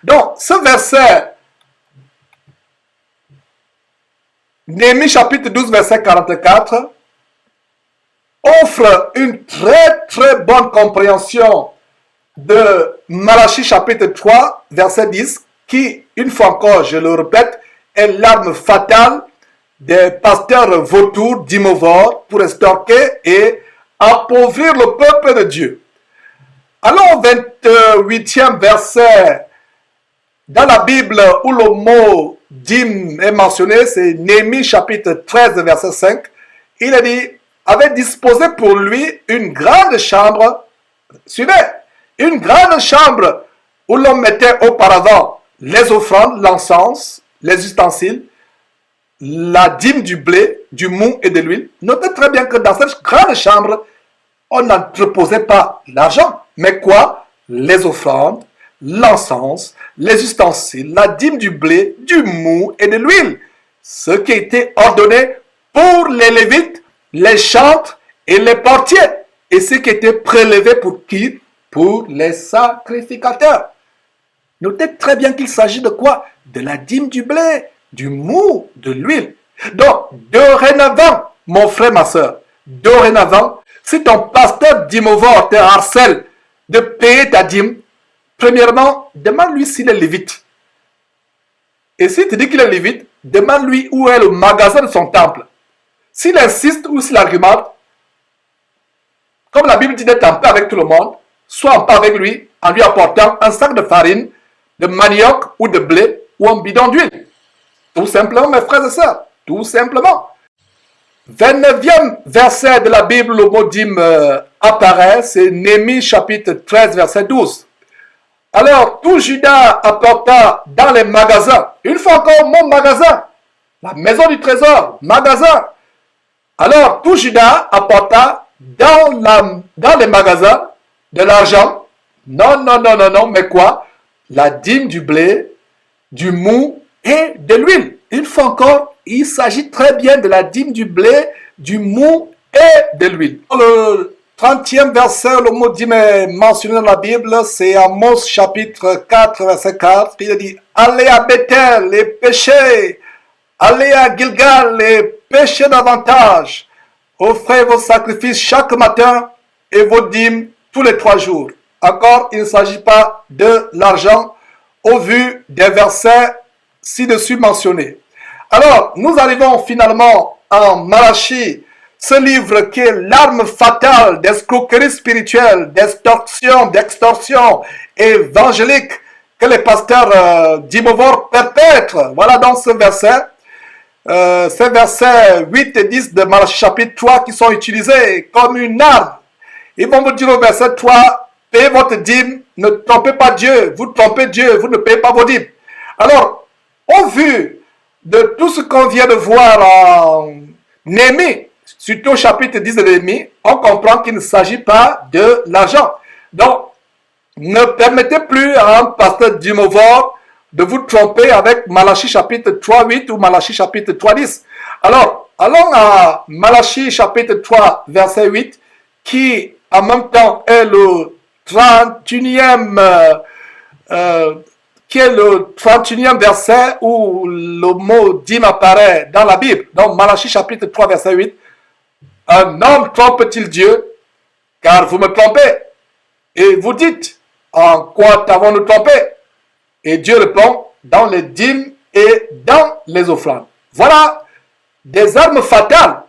Donc, ce verset, Néhémie chapitre 12, verset 44, offre une très bonne compréhension de Malachie chapitre 3, verset 10, qui, une fois encore, je le répète, est l'arme fatale des pasteurs vautours d'Imovore pour estorquer et appauvrir le peuple de Dieu. Alors, au 28e verset dans la Bible où le mot dîme est mentionné, c'est Néhémie chapitre 13, verset 5. Il a dit, avait disposé pour lui une grande chambre, suivez, une grande chambre où l'on mettait auparavant les offrandes, l'encens, les ustensiles, la dîme du blé, du mou et de l'huile. Notez très bien que dans cette grande chambre, on n'entreposait pas l'argent, mais quoi? Les offrandes, l'encens, les ustensiles, la dîme du blé, du mou et de l'huile. Ce qui était ordonné pour les lévites, les chantres et les portiers. Et ce qui était prélevé pour qui? Pour les sacrificateurs. Notez très bien qu'il s'agit de quoi? De la dîme du blé, du mou, de l'huile. Donc, dorénavant, mon frère, ma soeur, dorénavant, si ton pasteur d'Imovore te harcèle de payer ta dîme, premièrement, demande-lui s'il est lévite. Et s'il te dit qu'il est lévite, demande-lui où est le magasin de son temple. S'il insiste ou s'il argumente, comme la Bible dit d'être en paix avec tout le monde, sois en paix avec lui en lui apportant un sac de farine, de manioc ou de blé ou un bidon d'huile. Tout simplement, mes frères et sœurs, tout simplement. 29e verset de la Bible, le mot dîme apparaît, c'est Néhémie chapitre 13, verset 12. Alors, tout Judas apporta dans les magasins, une fois encore mon magasin, la maison du trésor, magasin. Alors, tout Judas apporta dans les magasins de l'argent. Non, mais quoi? La dîme du blé, du mou et de l'huile. Une fois encore, il s'agit très bien de la dîme du blé, du mou et de l'huile. Le 30e verset, le mot dîme est mentionné dans la Bible, c'est Amos chapitre 4, verset 4. Il dit, allez à Bethel et péchez, allez à Gilgal et péchez davantage, offrez vos sacrifices chaque matin et vos dîmes tous les 3 jours. Encore, il ne s'agit pas de l'argent au vu des versets ci-dessus mentionnés. Alors, nous arrivons finalement en Malachie, ce livre qui est l'arme fatale d'escroquerie spirituelle, d'extorsion évangélique que les pasteurs d'Imovor perpètrent. Voilà donc ce verset, ces versets 8 et 10 de Malachie chapitre 3 qui sont utilisés comme une arme. Ils vont vous dire au verset 3, payez votre dîme, ne trompez pas Dieu, vous trompez Dieu, vous ne payez pas vos dîmes. Alors, au vu de tout ce qu'on vient de voir en Néhémie, surtout au chapitre 10 de Néhémie, on comprend qu'il ne s'agit pas de l'argent. Donc, ne permettez plus à un pasteur d'Imovor de vous tromper avec Malachie chapitre 3.8 ou Malachie chapitre 3.10. Alors, allons à Malachie chapitre 3, verset 8, qui en même temps est le 31e verset où le mot dîme apparaît dans la Bible. Donc, Malachie chapitre 3, verset 8. Un homme trompe-t-il Dieu? Car vous me trompez. Et vous dites, en quoi t'avons-nous trompé? Et Dieu répond, dans les dîmes et dans les offrandes. Voilà des armes fatales.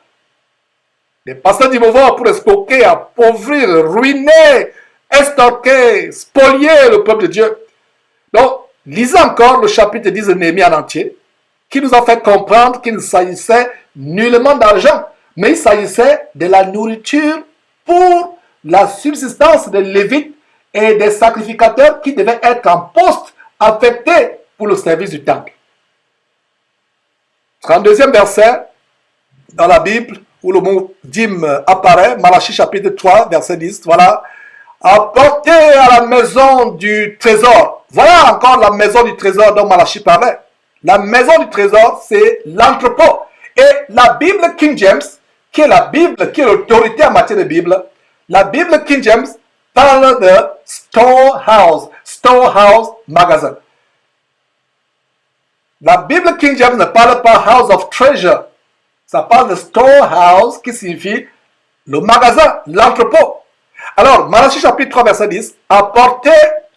Les pasteurs d'Imovor pour escroquer, appauvrir, ruiner, extorquer, spolier le peuple de Dieu. Donc, lisez encore le chapitre 10 de Néhémie en entier, qui nous a fait comprendre qu'il ne s'agissait nullement d'argent, mais il s'agissait de la nourriture pour la subsistance des Lévites et des sacrificateurs qui devaient être en poste affectés pour le service du temple. 32e verset dans la Bible où le mot dîme apparaît, Malachie chapitre 3, verset 10, voilà. Apportez à la maison du trésor. Voilà encore la maison du trésor dont Malachie parlait. La maison du trésor, c'est l'entrepôt. Et la Bible King James, qui est la Bible, qui est l'autorité en matière de Bible, la Bible King James parle de storehouse, magasin. La Bible King James ne parle pas house of treasure. Ça parle de storehouse qui signifie le magasin, l'entrepôt. Alors, Malachie chapitre 3, verset 10, apportez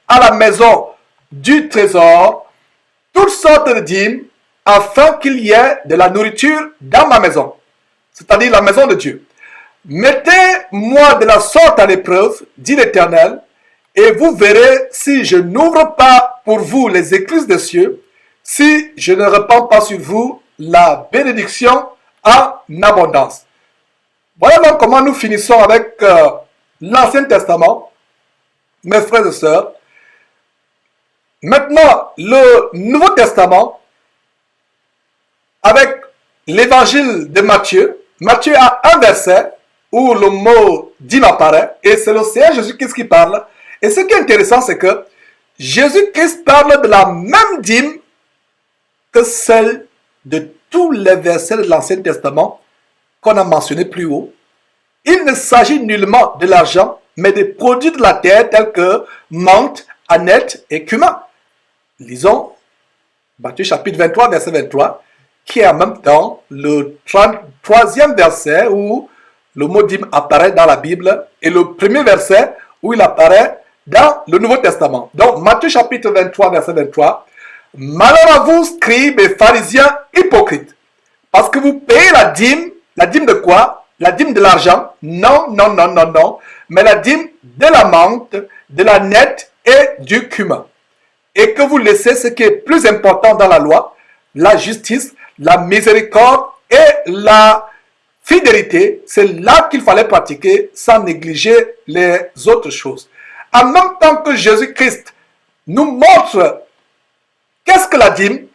à la maison du trésor toutes sortes de dîmes afin qu'il y ait de la nourriture dans ma maison, c'est-à-dire la maison de Dieu. Mettez-moi de la sorte à l'épreuve, dit l'Éternel, et vous verrez si je n'ouvre pas pour vous les écluses des cieux, si je ne répands pas sur vous la bénédiction en abondance. Voilà donc comment nous finissons avec l'Ancien Testament, mes frères et sœurs. Maintenant, le Nouveau Testament, avec l'évangile de Matthieu. Matthieu a un verset où le mot dîme apparaît, et c'est le Seigneur Jésus-Christ qui parle. Et ce qui est intéressant, c'est que Jésus-Christ parle de la même dîme que celle de tous les versets de l'Ancien Testament qu'on a mentionné plus haut. Il ne s'agit nullement de l'argent, mais des produits de la terre tels que menthe, aneth et cumin. Lisons Matthieu chapitre 23, verset 23, qui est en même temps le 33e verset où le mot dîme apparaît dans la Bible et le premier verset où il apparaît dans le Nouveau Testament. Donc, Matthieu chapitre 23, verset 23. Malheur à vous, scribes et pharisiens hypocrites, parce que vous payez la dîme de quoi? La dîme de l'argent? Non, mais la dîme de la menthe, de la nette et du cumin. Et que vous laissez ce qui est plus important dans la loi, la justice, la miséricorde et la fidélité. C'est là qu'il fallait pratiquer sans négliger les autres choses. En même temps que Jésus-Christ nous montre qu'est-ce que la dîme,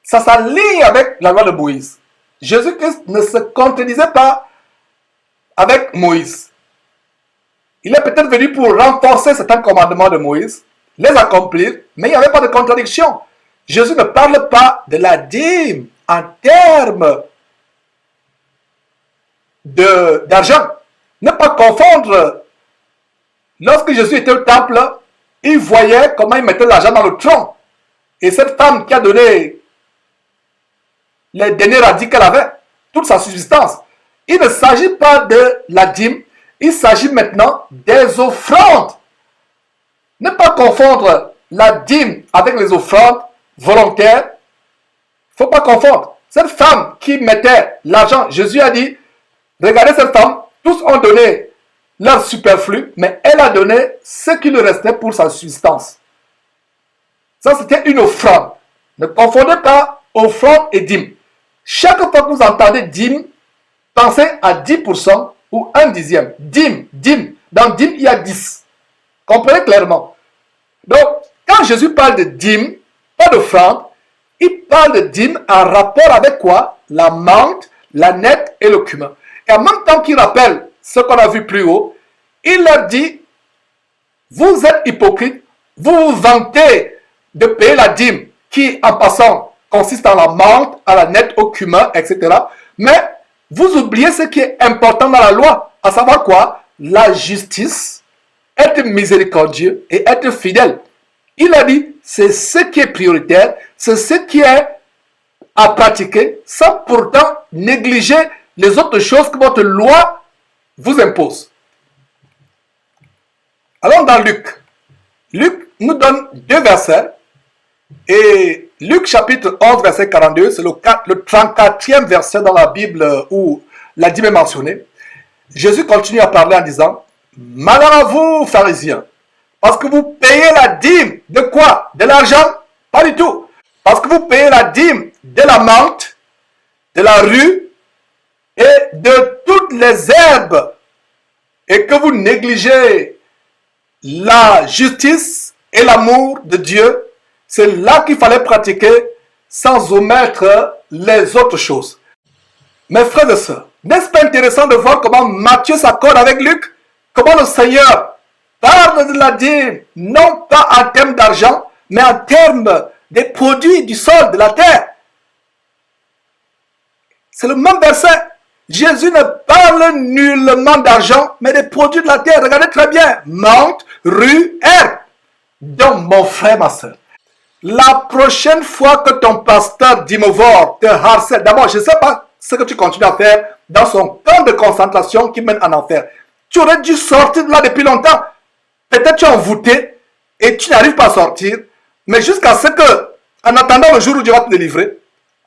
ça s'aligne avec la loi de Moïse. Jésus-Christ ne se contredisait pas avec Moïse. Il est peut-être venu pour renforcer certains commandements de Moïse, les accomplir, mais il n'y avait pas de contradiction. Jésus ne parle pas de la dîme en termes d'argent. Ne pas confondre. Lorsque Jésus était au temple, il voyait comment il mettait l'argent dans le tronc. Et cette femme qui a donné les derniers radis qu'elle avait, toute sa subsistance. Il ne s'agit pas de la dîme, il s'agit maintenant des offrandes. Ne pas confondre la dîme avec les offrandes volontaires. Il ne faut pas confondre. Cette femme qui mettait l'argent, Jésus a dit, regardez cette femme, tous ont donné leur superflu, mais elle a donné ce qui lui restait pour sa subsistance. Ça, c'était une offrande. Ne confondez pas offrande et dîme. Chaque fois que vous entendez dîme, pensez à 10% ou un dixième. Dîme, dîme. Dans dîme, il y a 10. Comprenez clairement. Donc, quand Jésus parle de dîme, pas d'offrande, il parle de dîme en rapport avec quoi? La menthe, la nette et le cumin. Et en même temps qu'il rappelle ce qu'on a vu plus haut, il leur dit, vous êtes hypocrites, vous vous vantez de payer la dîme qui, en passant, consiste en la menthe, à la nette, au cumin, etc. Mais vous oubliez ce qui est important dans la loi, à savoir quoi? La justice, être miséricordieux et être fidèle. Il a dit, c'est ce qui est prioritaire, c'est ce qui est à pratiquer, sans pourtant négliger les autres choses que votre loi vous impose. Allons dans Luc. Luc nous donne 2 versets. Et Luc chapitre 11, verset 42, c'est le 34e verset dans la Bible où la dîme est mentionnée. Jésus continue à parler en disant, malheur à vous, pharisiens, parce que vous payez la dîme de quoi? De l'argent? Pas du tout. Parce que vous payez la dîme de la menthe, de la rue et de toutes les herbes et que vous négligez la justice et l'amour de Dieu. C'est là qu'il fallait pratiquer sans omettre les autres choses. Mes frères et sœurs, n'est-ce pas intéressant de voir comment Matthieu s'accorde avec Luc? Comment le Seigneur parle de la dîme, non pas en termes d'argent, mais en termes des produits du sol, de la terre. C'est le même verset. Jésus ne parle nullement d'argent, mais des produits de la terre. Regardez très bien. Menthe, rue, herbe. Donc, mon frère, ma soeur, la prochaine fois que ton pasteur d'Imovore te harcèle, d'abord, je ne sais pas ce que tu continues à faire dans son camp de concentration qui mène en enfer. Tu aurais dû sortir de là depuis longtemps. Peut-être tu es envoûté et tu n'arrives pas à sortir. Mais jusqu'à ce que, en attendant le jour où Dieu va te délivrer,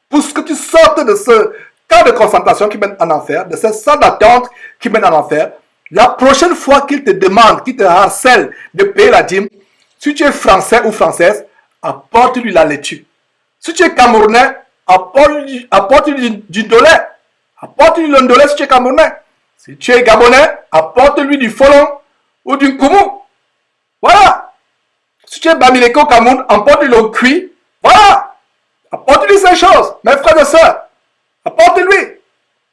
pour que tu sortes de ce camp de concentration qui mène en enfer, de cette salle d'attente qui mène en enfer, la prochaine fois qu'il te demande, qu'il te harcèle de payer la dîme, si tu es français ou française, apporte-lui la laitue. Si tu es camerounais, apporte-lui du ndolé. Apporte-lui le ndolé si tu es camerounais. Si tu es gabonais, apporte-lui du folon ou du koumou. Voilà. Si tu es bamileke au Cameroun, apporte-lui le cuit. Voilà. Apporte-lui ces choses, mes frères et sœurs. Apporte-lui.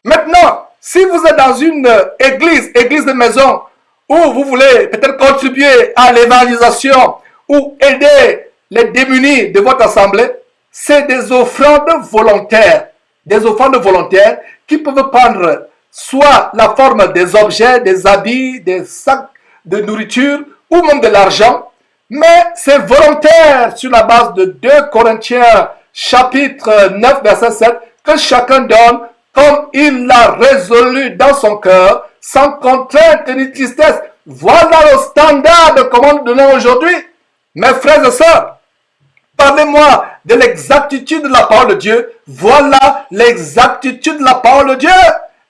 Maintenant, si vous êtes dans une église de maison, où vous voulez peut-être contribuer à l'évangélisation ou aider les démunis de votre assemblée, c'est des offrandes volontaires. Des offrandes volontaires qui peuvent prendre soit la forme des objets, des habits, des sacs de nourriture ou même de l'argent. Mais c'est volontaire sur la base de 2 Corinthiens chapitre 9 verset 7 que chacun donne comme il l'a résolu dans son cœur, sans contrainte ni tristesse. Voilà le standard de comment nous donnons aujourd'hui. Mes frères et sœurs, parlez-moi de l'exactitude de la parole de Dieu. Voilà l'exactitude de la parole de Dieu.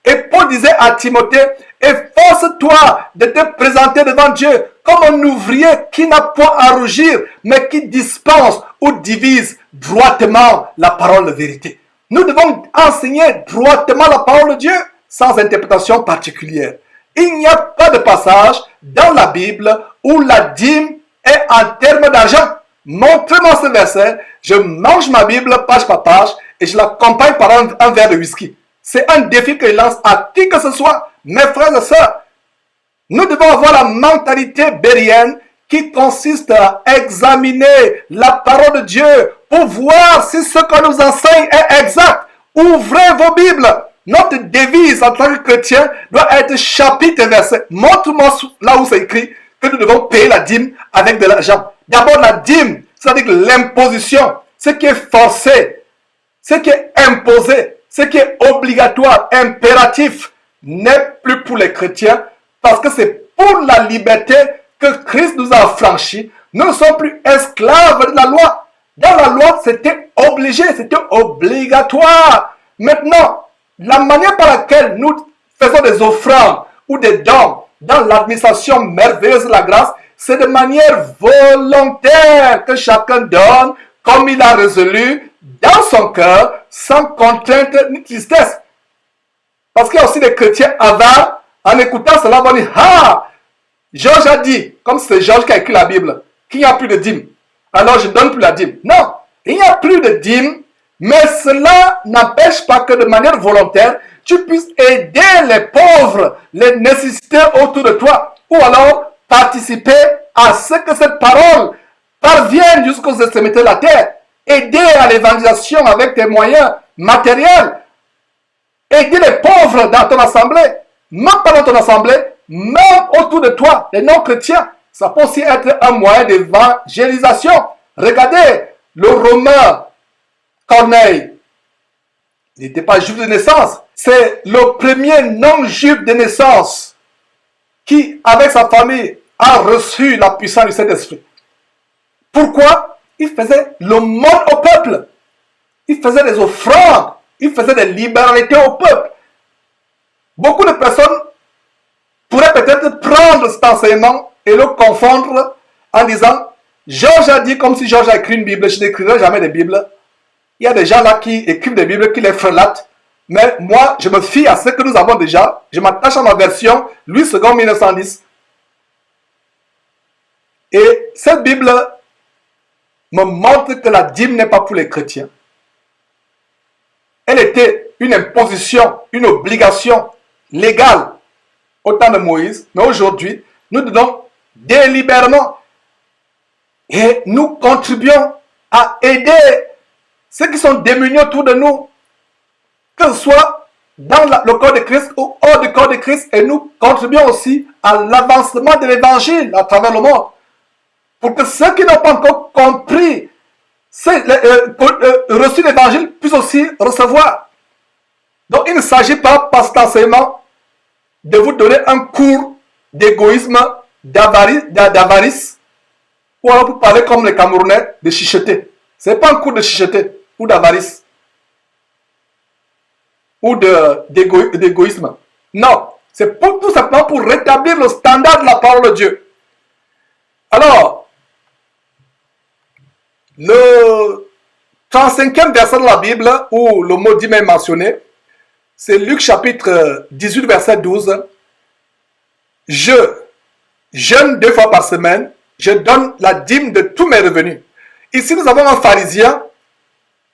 Et Paul disait à Timothée, efforce-toi de te présenter devant Dieu comme un ouvrier qui n'a point à rougir, mais qui dispense ou divise droitement la parole de vérité. Nous devons enseigner droitement la parole de Dieu sans interprétation particulière. Il n'y a pas de passage dans la Bible où la dîme est en termes d'argent. Montrez-moi ce verset, je mange ma Bible page par page et je l'accompagne par un verre de whisky. C'est un défi que je lance à qui que ce soit, mes frères et sœurs. Nous devons avoir la mentalité bérienne qui consiste à examiner la parole de Dieu pour voir si ce qu'on nous enseigne est exact. Ouvrez vos Bibles. Notre devise en tant que chrétien doit être chapitre et verset. Montre-moi là où c'est écrit que nous devons payer la dîme avec de l'argent. D'abord la dîme, c'est-à-dire l'imposition, ce qui est forcé, ce qui est imposé, ce qui est obligatoire, impératif, n'est plus pour les chrétiens parce que c'est pour la liberté que Christ nous a affranchis. Nous ne sommes plus esclaves de la loi. Dans la loi, c'était obligé, c'était obligatoire. Maintenant, la manière par laquelle nous faisons des offrandes ou des dons dans l'administration merveilleuse de la grâce, c'est de manière volontaire que chacun donne comme il a résolu dans son cœur, sans contrainte ni tristesse. Parce qu'il y a aussi des chrétiens avares, en écoutant cela, vont dire, ah, Georges a dit, comme c'est Georges qui a écrit la Bible, qu'il n'y a plus de dîme. Alors je ne donne plus la dîme. Non, il n'y a plus de dîme, mais cela n'empêche pas que de manière volontaire, tu puisses aider les pauvres, les nécessités autour de toi, ou alors participer à ce que cette parole parvienne jusqu'aux extrémités de la terre. Aider à l'évangélisation avec tes moyens matériels. Aider les pauvres dans ton assemblée, même pas dans ton assemblée, même autour de toi, les non-chrétiens. Ça peut aussi être un moyen d'évangélisation. Regardez, le Romain Corneille, il n'était pas juif de naissance. C'est le premier non-juif de naissance qui, avec sa famille, a reçu la puissance du Saint-Esprit. Pourquoi? Il faisait le monde au peuple. Il faisait des offrandes. Il faisait des libéralités au peuple. Beaucoup de personnes pourraient peut-être prendre cet enseignement et le confondre en disant Georges a dit comme si Georges a écrit une Bible, je n'écrirai jamais de Bible. Il y a des gens là qui écrivent des Bibles, qui les frelatent. Mais moi, je me fie à ce que nous avons déjà. Je m'attache à ma version, Louis II 1910. Et cette Bible me montre que la dîme n'est pas pour les chrétiens. Elle était une imposition, une obligation légale au temps de Moïse. Mais aujourd'hui, nous donnons délibérément. Et nous contribuons à aider ceux qui sont démunis autour de nous, que ce soit dans le corps de Christ ou hors du corps de Christ. Et nous contribuons aussi à l'avancement de l'évangile à travers le monde. Pour que ceux qui n'ont pas encore compris, reçu l'évangile, puissent aussi recevoir. Donc il ne s'agit pas, par cet enseignement, de vous donner un cours d'égoïsme, d'avarice, ou alors pour parler comme les Camerounais, de chicheter. Ce n'est pas un cours de chicheter ou d'avarice ou d'égoïsme. Non, c'est tout simplement pour rétablir le standard de la parole de Dieu. Alors, le 35e verset de la Bible où le mot dîme est mentionné, c'est Luc chapitre 18 verset 12. Je jeûne 2 fois par semaine, je donne la dîme de tous mes revenus. Ici nous avons un pharisien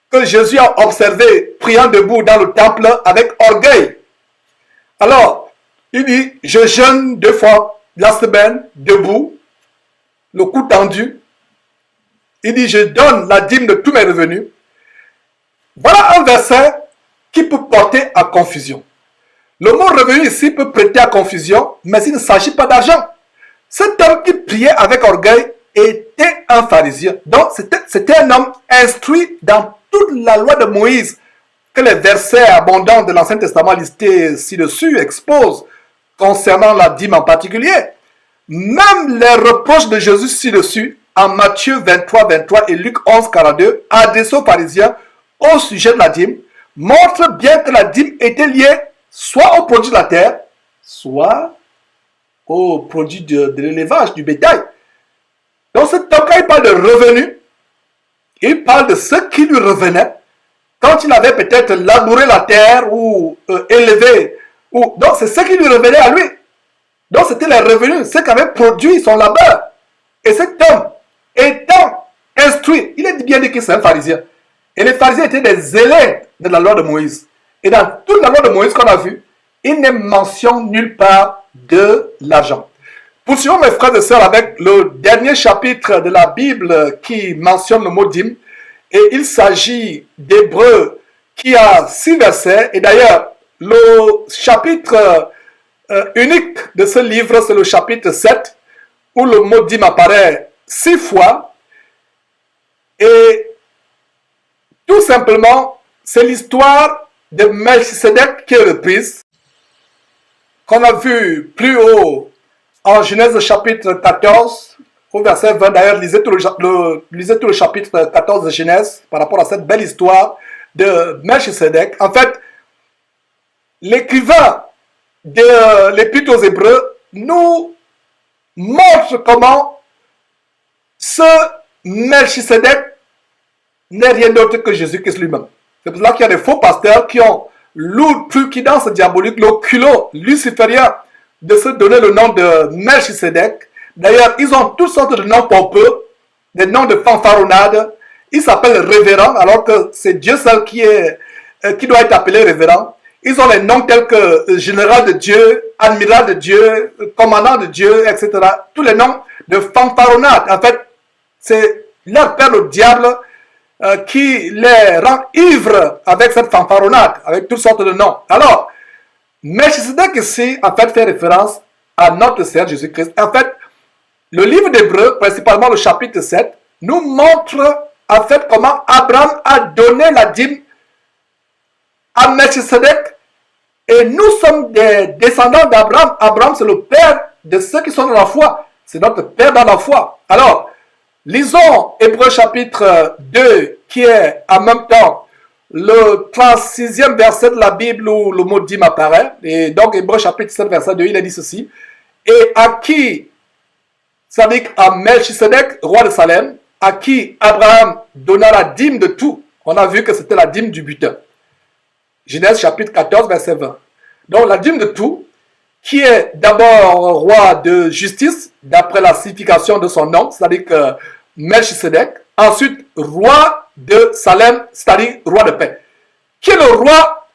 que Jésus a observé priant debout dans le temple avec orgueil. Alors, il dit, je jeûne 2 fois la semaine, debout, le cou tendu. Il dit, je donne la dîme de tous mes revenus. Voilà un verset qui peut porter à confusion. Le mot revenu ici peut prêter à confusion, mais il ne s'agit pas d'argent. Cet homme qui priait avec orgueil était un pharisien. Donc, c'était un homme instruit dans toute la loi de Moïse, que les versets abondants de l'Ancien Testament listés ci-dessus exposent concernant la dîme en particulier. Même les reproches de Jésus ci-dessus, en Matthieu 23, 23 et Luc 11, 42, adressés aux pharisiens au sujet de la dîme, montrent bien que la dîme était liée soit au produit de la terre, soit au produit de l'élevage, du bétail. Donc, cet homme, quand il parle de revenus, il parle de ce qui lui revenait quand il avait peut-être labouré la terre ou élevé. Donc, c'est ce qui lui revenait à lui. Donc, c'était les revenus, ce qu'avait produit son labeur. Et cet homme, étant instruit, il est bien dit que c'est un pharisien. Et les pharisiens étaient des élèves de la loi de Moïse. Et dans toute la loi de Moïse qu'on a vue, il n'est mention nulle part de l'argent. Poursuivons mes frères et sœurs avec le dernier chapitre de la Bible qui mentionne le mot dîme. Et il s'agit d'Hébreux qui a 6 versets. Et d'ailleurs, le chapitre unique de ce livre, c'est le chapitre 7, où le mot dîme apparaît 6 fois. Et tout simplement, c'est l'histoire de Melchisedec qui est reprise, qu'on a vu plus haut en Genèse chapitre 14, au verset 20. D'ailleurs, lisez tout le chapitre 14 de Genèse par rapport à cette belle histoire de Melchisedec. En fait, l'écrivain de l'Épître aux Hébreux nous montre comment ce Melchisedec n'est rien d'autre que Jésus-Christ lui-même. C'est pour cela qu'il y a des faux pasteurs qui ont l'outrecuidance diabolique, le culot luciférien de se donner le nom de Melchisedec. D'ailleurs, ils ont toutes sortes de noms pompeux, des noms de fanfaronnades. Ils s'appellent révérends, alors que c'est Dieu seul qui doit être appelé révérend. Ils ont les noms tels que général de Dieu, amiral de Dieu, commandant de Dieu, etc. Tous les noms de fanfaronnades. En fait, c'est leur père le diable qui les rend ivres avec cette fanfaronnade, avec toutes sortes de noms. Alors, Melchisedec ici, en fait, fait référence à notre Seigneur Jésus-Christ. En fait, le livre d'Hébreux, principalement le chapitre 7, nous montre en fait comment Abraham a donné la dîme à Melchisedec. Et nous sommes des descendants d'Abraham. Abraham, c'est le père de ceux qui sont dans la foi. C'est notre père dans la foi. Alors, lisons Hébreux chapitre 2, qui est en même temps le 36e verset de la Bible où le mot dîme apparaît. Et donc, Hébreux chapitre 7, verset 2, il a dit ceci. Et à qui, c'est-à-dire à Melchisedec, roi de Salem, à qui Abraham donna la dîme de tout. On a vu que c'était la dîme du butin. Genèse chapitre 14, verset 20. Donc, la dîme de tout, qui est d'abord roi de justice, d'après la signification de son nom, c'est-à-dire que Melchisedec. Ensuite, roi de Salem, c'est-à-dire roi de paix. Qui est le roi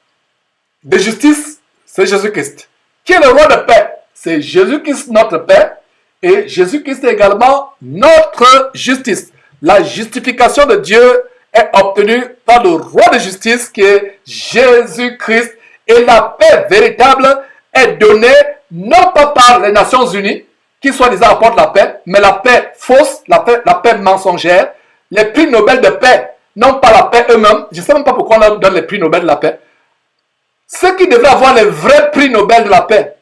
de justice? C'est Jésus-Christ. Qui est le roi de paix? C'est Jésus-Christ, notre paix. Et Jésus-Christ est également notre justice. La justification de Dieu est obtenue par le roi de justice qui est Jésus-Christ. Et la paix véritable est donnée non pas par les Nations Unies, qui soi-disant apportent la paix, mais la paix fausse, la paix mensongère. Les prix Nobel de paix n'ont pas la paix eux-mêmes. Je ne sais même pas pourquoi on leur donne les prix Nobel de la paix. Ceux qui devraient avoir les vrais prix Nobel de la paix,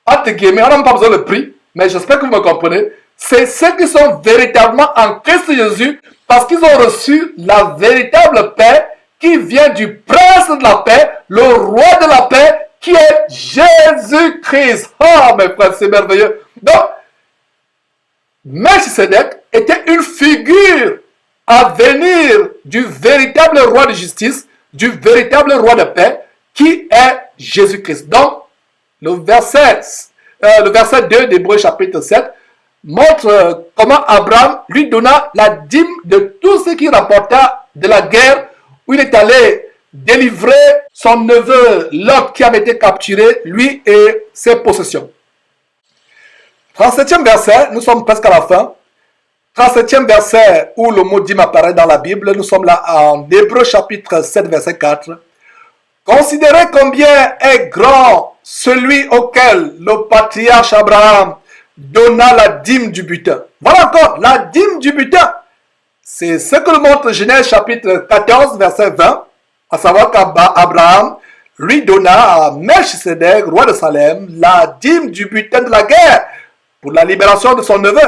entre guillemets, on n'a même pas besoin de prix, mais j'espère que vous me comprenez. C'est ceux qui sont véritablement en Christ Jésus parce qu'ils ont reçu la véritable paix qui vient du prince de la paix, le roi de la paix, qui est Jésus-Christ. Oh, mes frères, c'est merveilleux. Donc, Melchisedec était une figure à venir du véritable roi de justice, du véritable roi de paix, qui est Jésus-Christ. Donc, le verset 2 d'Hébreux chapitre 7 montre comment Abraham lui donna la dîme de tout ce qu'il rapporta de la guerre où il est allé délivrer son neveu Lot qui avait été capturé, lui et ses possessions. 37e verset, nous sommes presque à la fin. 37e verset où le mot dîme apparaît dans la Bible, nous sommes là en Hébreux chapitre 7 verset 4. Considérez combien est grand celui auquel le patriarche Abraham donna la dîme du butin. Voilà encore, la dîme du butin. C'est ce que montre Genèse chapitre 14 verset 20, à savoir qu'Abraham lui donna à Melchisedec, roi de Salem, la dîme du butin de la guerre pour la libération de son neveu.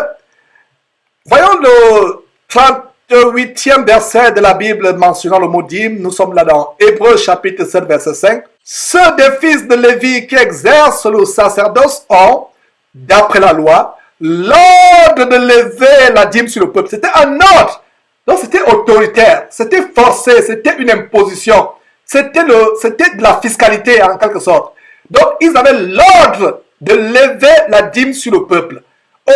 Voyons le 38e verset de la Bible mentionnant le mot dîme. Nous sommes là dans Hébreux chapitre 7 verset 5. Ceux des fils de Lévi qui exercent le sacerdoce ont, d'après la loi, l'ordre de lever la dîme sur le peuple. C'était un ordre. Donc c'était autoritaire, c'était forcé, c'était une imposition. C'était de la fiscalité en quelque sorte. Donc ils avaient l'ordre de lever la dîme sur le peuple.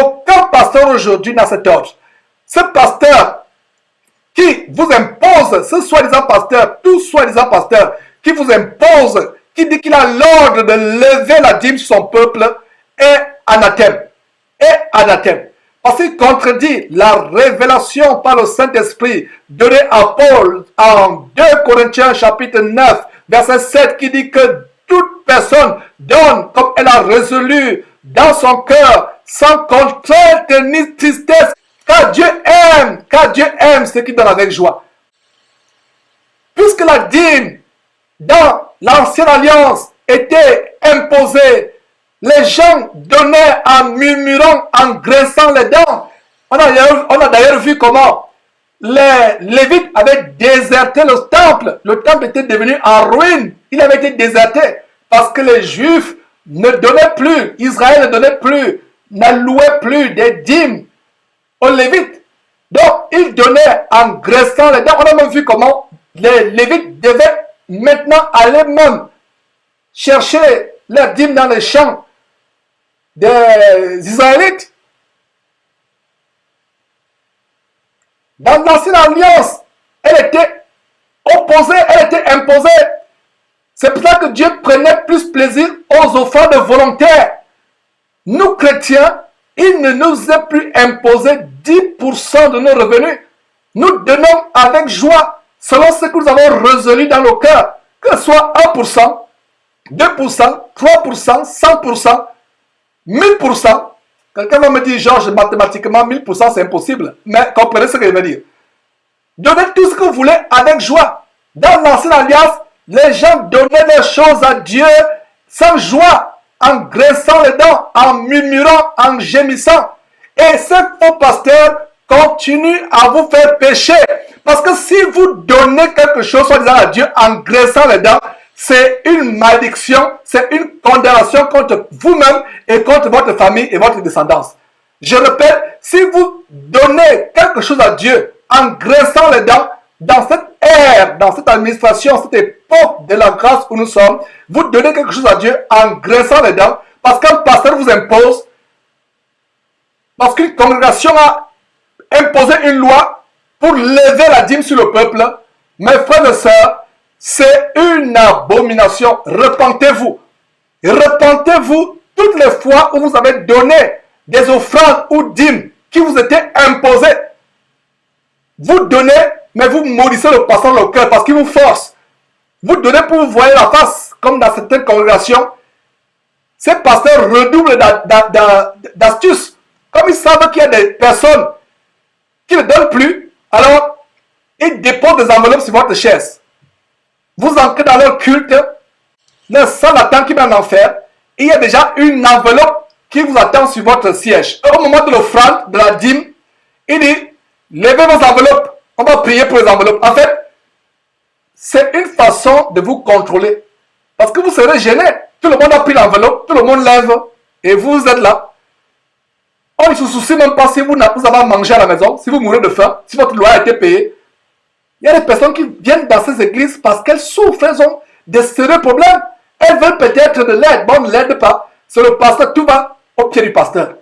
Aucun pasteur aujourd'hui n'a cet ordre. Ce pasteur qui vous impose, ce soi-disant pasteur, tout soi-disant pasteur, qui vous impose, qui dit qu'il a l'ordre de lever la dîme sur son peuple, est anathème. Est anathème. Parce qu'il contredit la révélation par le Saint-Esprit donnée à Paul en 2 Corinthiens chapitre 9, verset 7, qui dit que toute personne donne comme elle a résolu dans son cœur sans contrainte ni tristesse, car Dieu aime ceux qui donnent avec joie. Puisque la dîme dans l'ancienne alliance était imposée, les gens donnaient en murmurant, en grinçant les dents. On a d'ailleurs vu comment les Lévites avaient déserté le temple. Le temple était devenu en ruine. Il avait été déserté parce que les Juifs ne donnaient plus, Israël ne donnait plus, n'allouait plus des dîmes aux Lévites. Donc, ils donnaient en graissant les dents. On a même vu comment les Lévites devaient maintenant aller même chercher leurs dîmes dans les champs des Israélites. Dans l'ancienne alliance, elle était opposée, elle était imposée. C'est pour ça que Dieu prenait plus plaisir aux offrandes volontaires. Nous, chrétiens, il ne nous est plus imposé 10% de nos revenus. Nous donnons avec joie, selon ce que nous avons résolu dans nos cœurs, que ce soit 1%, 2%, 3%, 100%, 1000%. Quelqu'un va me dire, Georges, mathématiquement, 1000% c'est impossible. Mais comprenez ce que je veux dire. Donnez tout ce que vous voulez avec joie. Dans l'ancienne alliance, les gens donnaient des choses à Dieu sans joie, en graissant les dents, en murmurant, en gémissant. Et ces faux pasteurs continuent à vous faire pécher. Parce que si vous donnez quelque chose, soi-disant à Dieu, en graissant les dents, c'est une malédiction, c'est une condamnation contre vous-même et contre votre famille et votre descendance. Je répète, si vous donnez quelque chose à Dieu en graissant les dents, dans cette ère, dans cette administration, cette époque de la grâce où nous sommes, vous donnez quelque chose à Dieu en graissant les dents, parce qu'un pasteur vous impose, parce qu'une congrégation a imposé une loi pour lever la dîme sur le peuple. Mes frères et sœurs, c'est une abomination. Repentez-vous. Repentez-vous toutes les fois où vous avez donné des offrandes ou dîmes qui vous étaient imposées. Vous donnez, mais vous maudissez le pasteur dans le cœur parce qu'il vous force. Vous donnez pour vous voir la face, comme dans certaines congrégations. Ces pasteurs redoublent d'astuces. Comme ils savent qu'il y a des personnes qui ne donnent plus, alors ils déposent des enveloppes sur votre chaise. Vous entrez dans leur culte, le sang attend qui va en enfer, et il y a déjà une enveloppe qui vous attend sur votre siège. Au moment de l'offrande, de la dîme, il dit, levez vos enveloppes, on va prier pour les enveloppes. En fait, c'est une façon de vous contrôler. Parce que vous serez gêné. Tout le monde a pris l'enveloppe, tout le monde lève, et vous êtes là. On ne se soucie même pas si vous avez mangé à la maison, si vous mourrez de faim, si votre loi a été payée. Il y a des personnes qui viennent dans ces églises parce qu'elles souffrent, elles ont des sérieux problèmes. Elles veulent peut-être de l'aide, mais on ne l'aide pas. C'est le pasteur, tout va au pied du pasteur.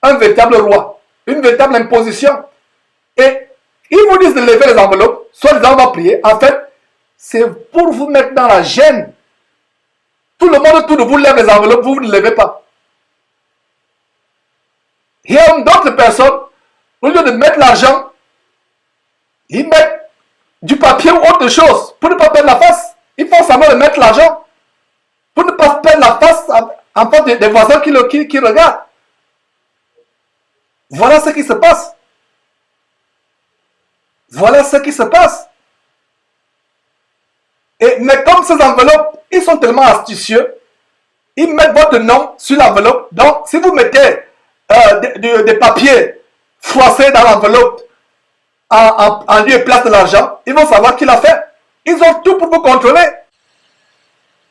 Un véritable roi, une véritable imposition. Et ils vous disent de lever les enveloppes, soit disant on va prier. En fait, c'est pour vous mettre dans la gêne. Tout le monde autour de vous lève les enveloppes, vous ne levez pas. Il y a d'autres personnes, au lieu de mettre l'argent, ils mettent du papier ou autre chose pour ne pas perdre la face. Ils font semblant de mettre l'argent pour ne pas perdre la face en face des voisins qui regardent. Voilà ce qui se passe. Voilà ce qui se passe. Mais comme ces enveloppes, ils sont tellement astucieux, ils mettent votre nom sur l'enveloppe. Donc, si vous mettez des papiers froissés dans l'enveloppe en lieu et place de l'argent, ils vont savoir qui l'a fait. Ils ont tout pour vous contrôler.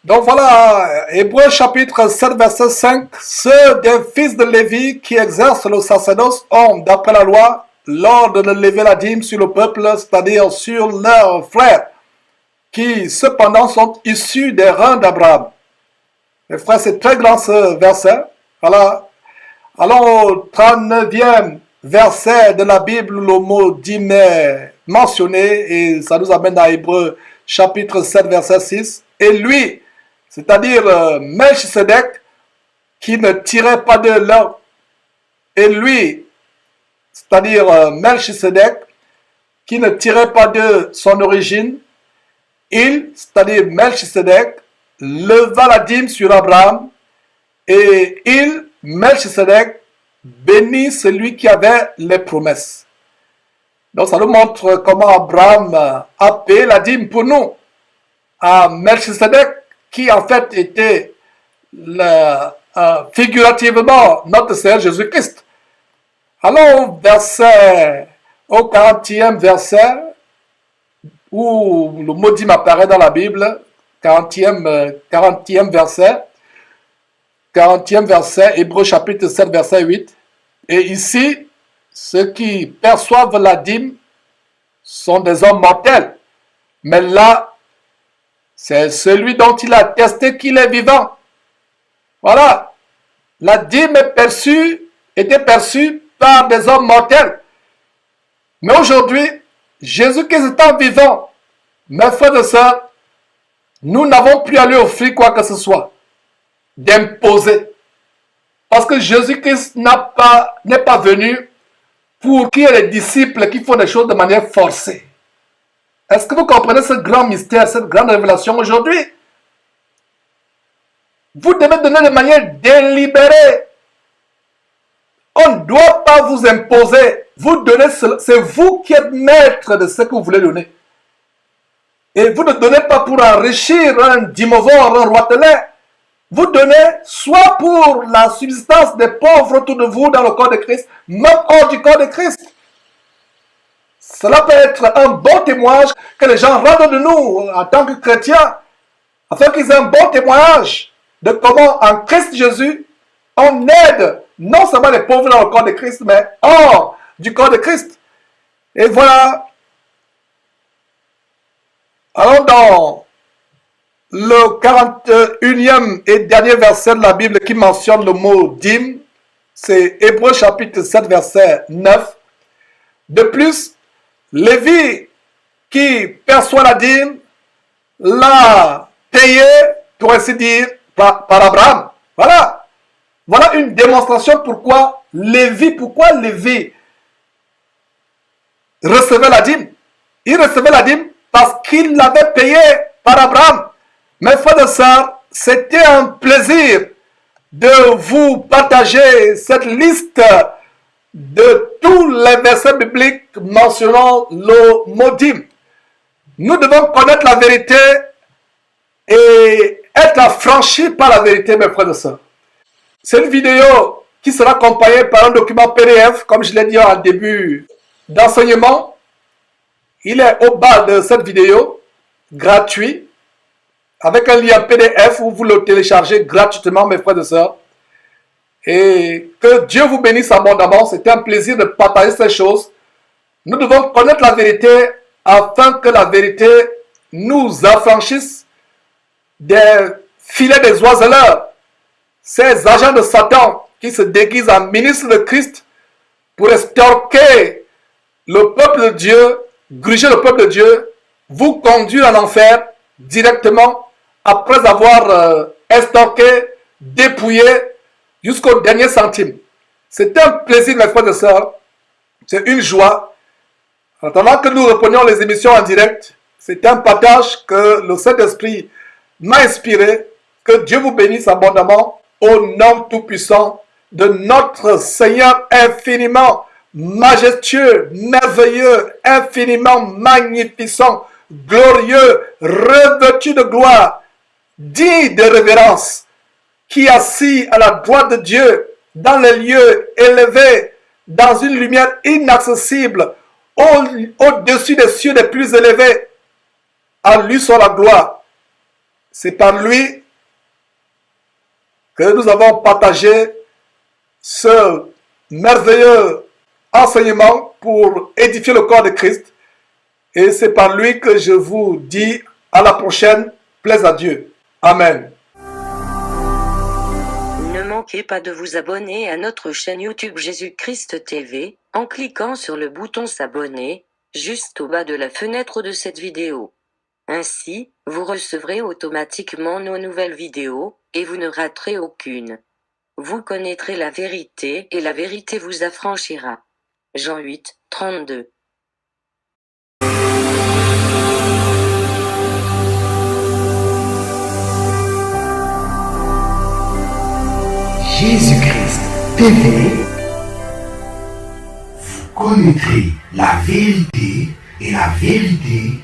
Donc voilà, Hébreux chapitre 7, verset 5. Ceux des fils de Lévi qui exercent le sacerdoce ont, d'après la loi, l'ordre de lever la dîme sur le peuple, c'est-à-dire sur leurs frères, qui cependant sont issus des reins d'Abraham. Mes frères, c'est très grand ce verset. Voilà. Allons au 39e verset de la Bible, le mot dîme est mentionné et ça nous amène à Hébreux chapitre 7, verset 6. Et lui, c'est-à-dire Melchisedec, qui ne tirait pas de l'or. Et lui, c'est-à-dire Melchisedec, qui ne tirait pas de son origine, il, c'est-à-dire Melchisedec, leva la dîme sur Abraham, et il, Melchisedec, béni celui qui avait les promesses. Donc ça nous montre comment Abraham a payé la dîme pour nous à Melchisedec, qui en fait était figurativement notre Seigneur Jésus-Christ. Alors au 40e verset, où le mot dîme apparaît dans la Bible, 40e verset, Hébreux chapitre 7, verset 8. Et ici, ceux qui perçoivent la dîme sont des hommes mortels. Mais là, c'est celui dont il a attesté qu'il est vivant. Voilà. La dîme était perçue par des hommes mortels. Mais aujourd'hui, Jésus-Christ étant vivant, mes frères et sœurs, nous n'avons plus à lui offrir quoi que ce soit d'imposer. Parce que Jésus-Christ n'est pas venu pour qu'il y ait des disciples qui font des choses de manière forcée. Est-ce que vous comprenez ce grand mystère, cette grande révélation aujourd'hui? Vous devez donner de manière délibérée. On ne doit pas vous imposer. Vous donnez, c'est vous qui êtes maître de ce que vous voulez donner. Et vous ne donnez pas pour enrichir un dimovore, un roitelet. Vous donnez soit pour la subsistance des pauvres autour de vous dans le corps de Christ, même hors du corps de Christ. Cela peut être un bon témoignage que les gens rendent de nous en tant que chrétiens, afin qu'ils aient un bon témoignage de comment en Christ Jésus, on aide non seulement les pauvres dans le corps de Christ, mais hors du corps de Christ. Et voilà. Alors dans le 41e et dernier verset de la Bible qui mentionne le mot dîme, c'est Hébreux chapitre 7, verset 9. De plus, Lévi qui perçoit la dîme l'a payé, pour ainsi dire, par Abraham. Voilà. Voilà une démonstration pourquoi Lévi recevait la dîme. Il recevait la dîme parce qu'il l'avait payé par Abraham. Mes frères et sœurs, c'était un plaisir de vous partager cette liste de tous les versets bibliques mentionnant le mot dîme. Nous devons connaître la vérité et être affranchis par la vérité, mes frères et sœurs. C'est une vidéo qui sera accompagnée par un document PDF, comme je l'ai dit en début d'enseignement. Il est au bas de cette vidéo, gratuit, avec un lien PDF où vous le téléchargez gratuitement, mes frères et sœurs. Et que Dieu vous bénisse abondamment. C'était un plaisir de partager ces choses. Nous devons connaître la vérité afin que la vérité nous affranchisse des filets des oiseleurs, ces agents de Satan qui se déguisent en ministres de Christ pour estorquer le peuple de Dieu, gruger le peuple de Dieu, vous conduire en enfer directement après avoir estorqué, dépouillé jusqu'au dernier centime. C'est un plaisir, mes frères et sœurs. C'est une joie. En attendant que nous reprenions les émissions en direct, c'est un partage que le Saint-Esprit m'a inspiré. Que Dieu vous bénisse abondamment au nom tout-puissant de notre Seigneur infiniment majestueux, merveilleux, infiniment magnificent, glorieux, revêtu de gloire, digne de révérence, qui est assis à la droite de Dieu, dans les lieux élevés, dans une lumière inaccessible, au-dessus des cieux les plus élevés. À lui soit la gloire. C'est par lui que nous avons partagé ce merveilleux enseignement pour édifier le corps de Christ. Et c'est par lui que je vous dis à la prochaine. Plaise à Dieu. Amen. Ne manquez pas de vous abonner à notre chaîne YouTube Jésus-Christ TV, en cliquant sur le bouton s'abonner, juste au bas de la fenêtre de cette vidéo. Ainsi, vous recevrez automatiquement nos nouvelles vidéos, et vous ne raterez aucune. Vous connaîtrez la vérité, et la vérité vous affranchira. Jean 8, 32. Jésus-Christ TV connaîtrez la vérité et la vérité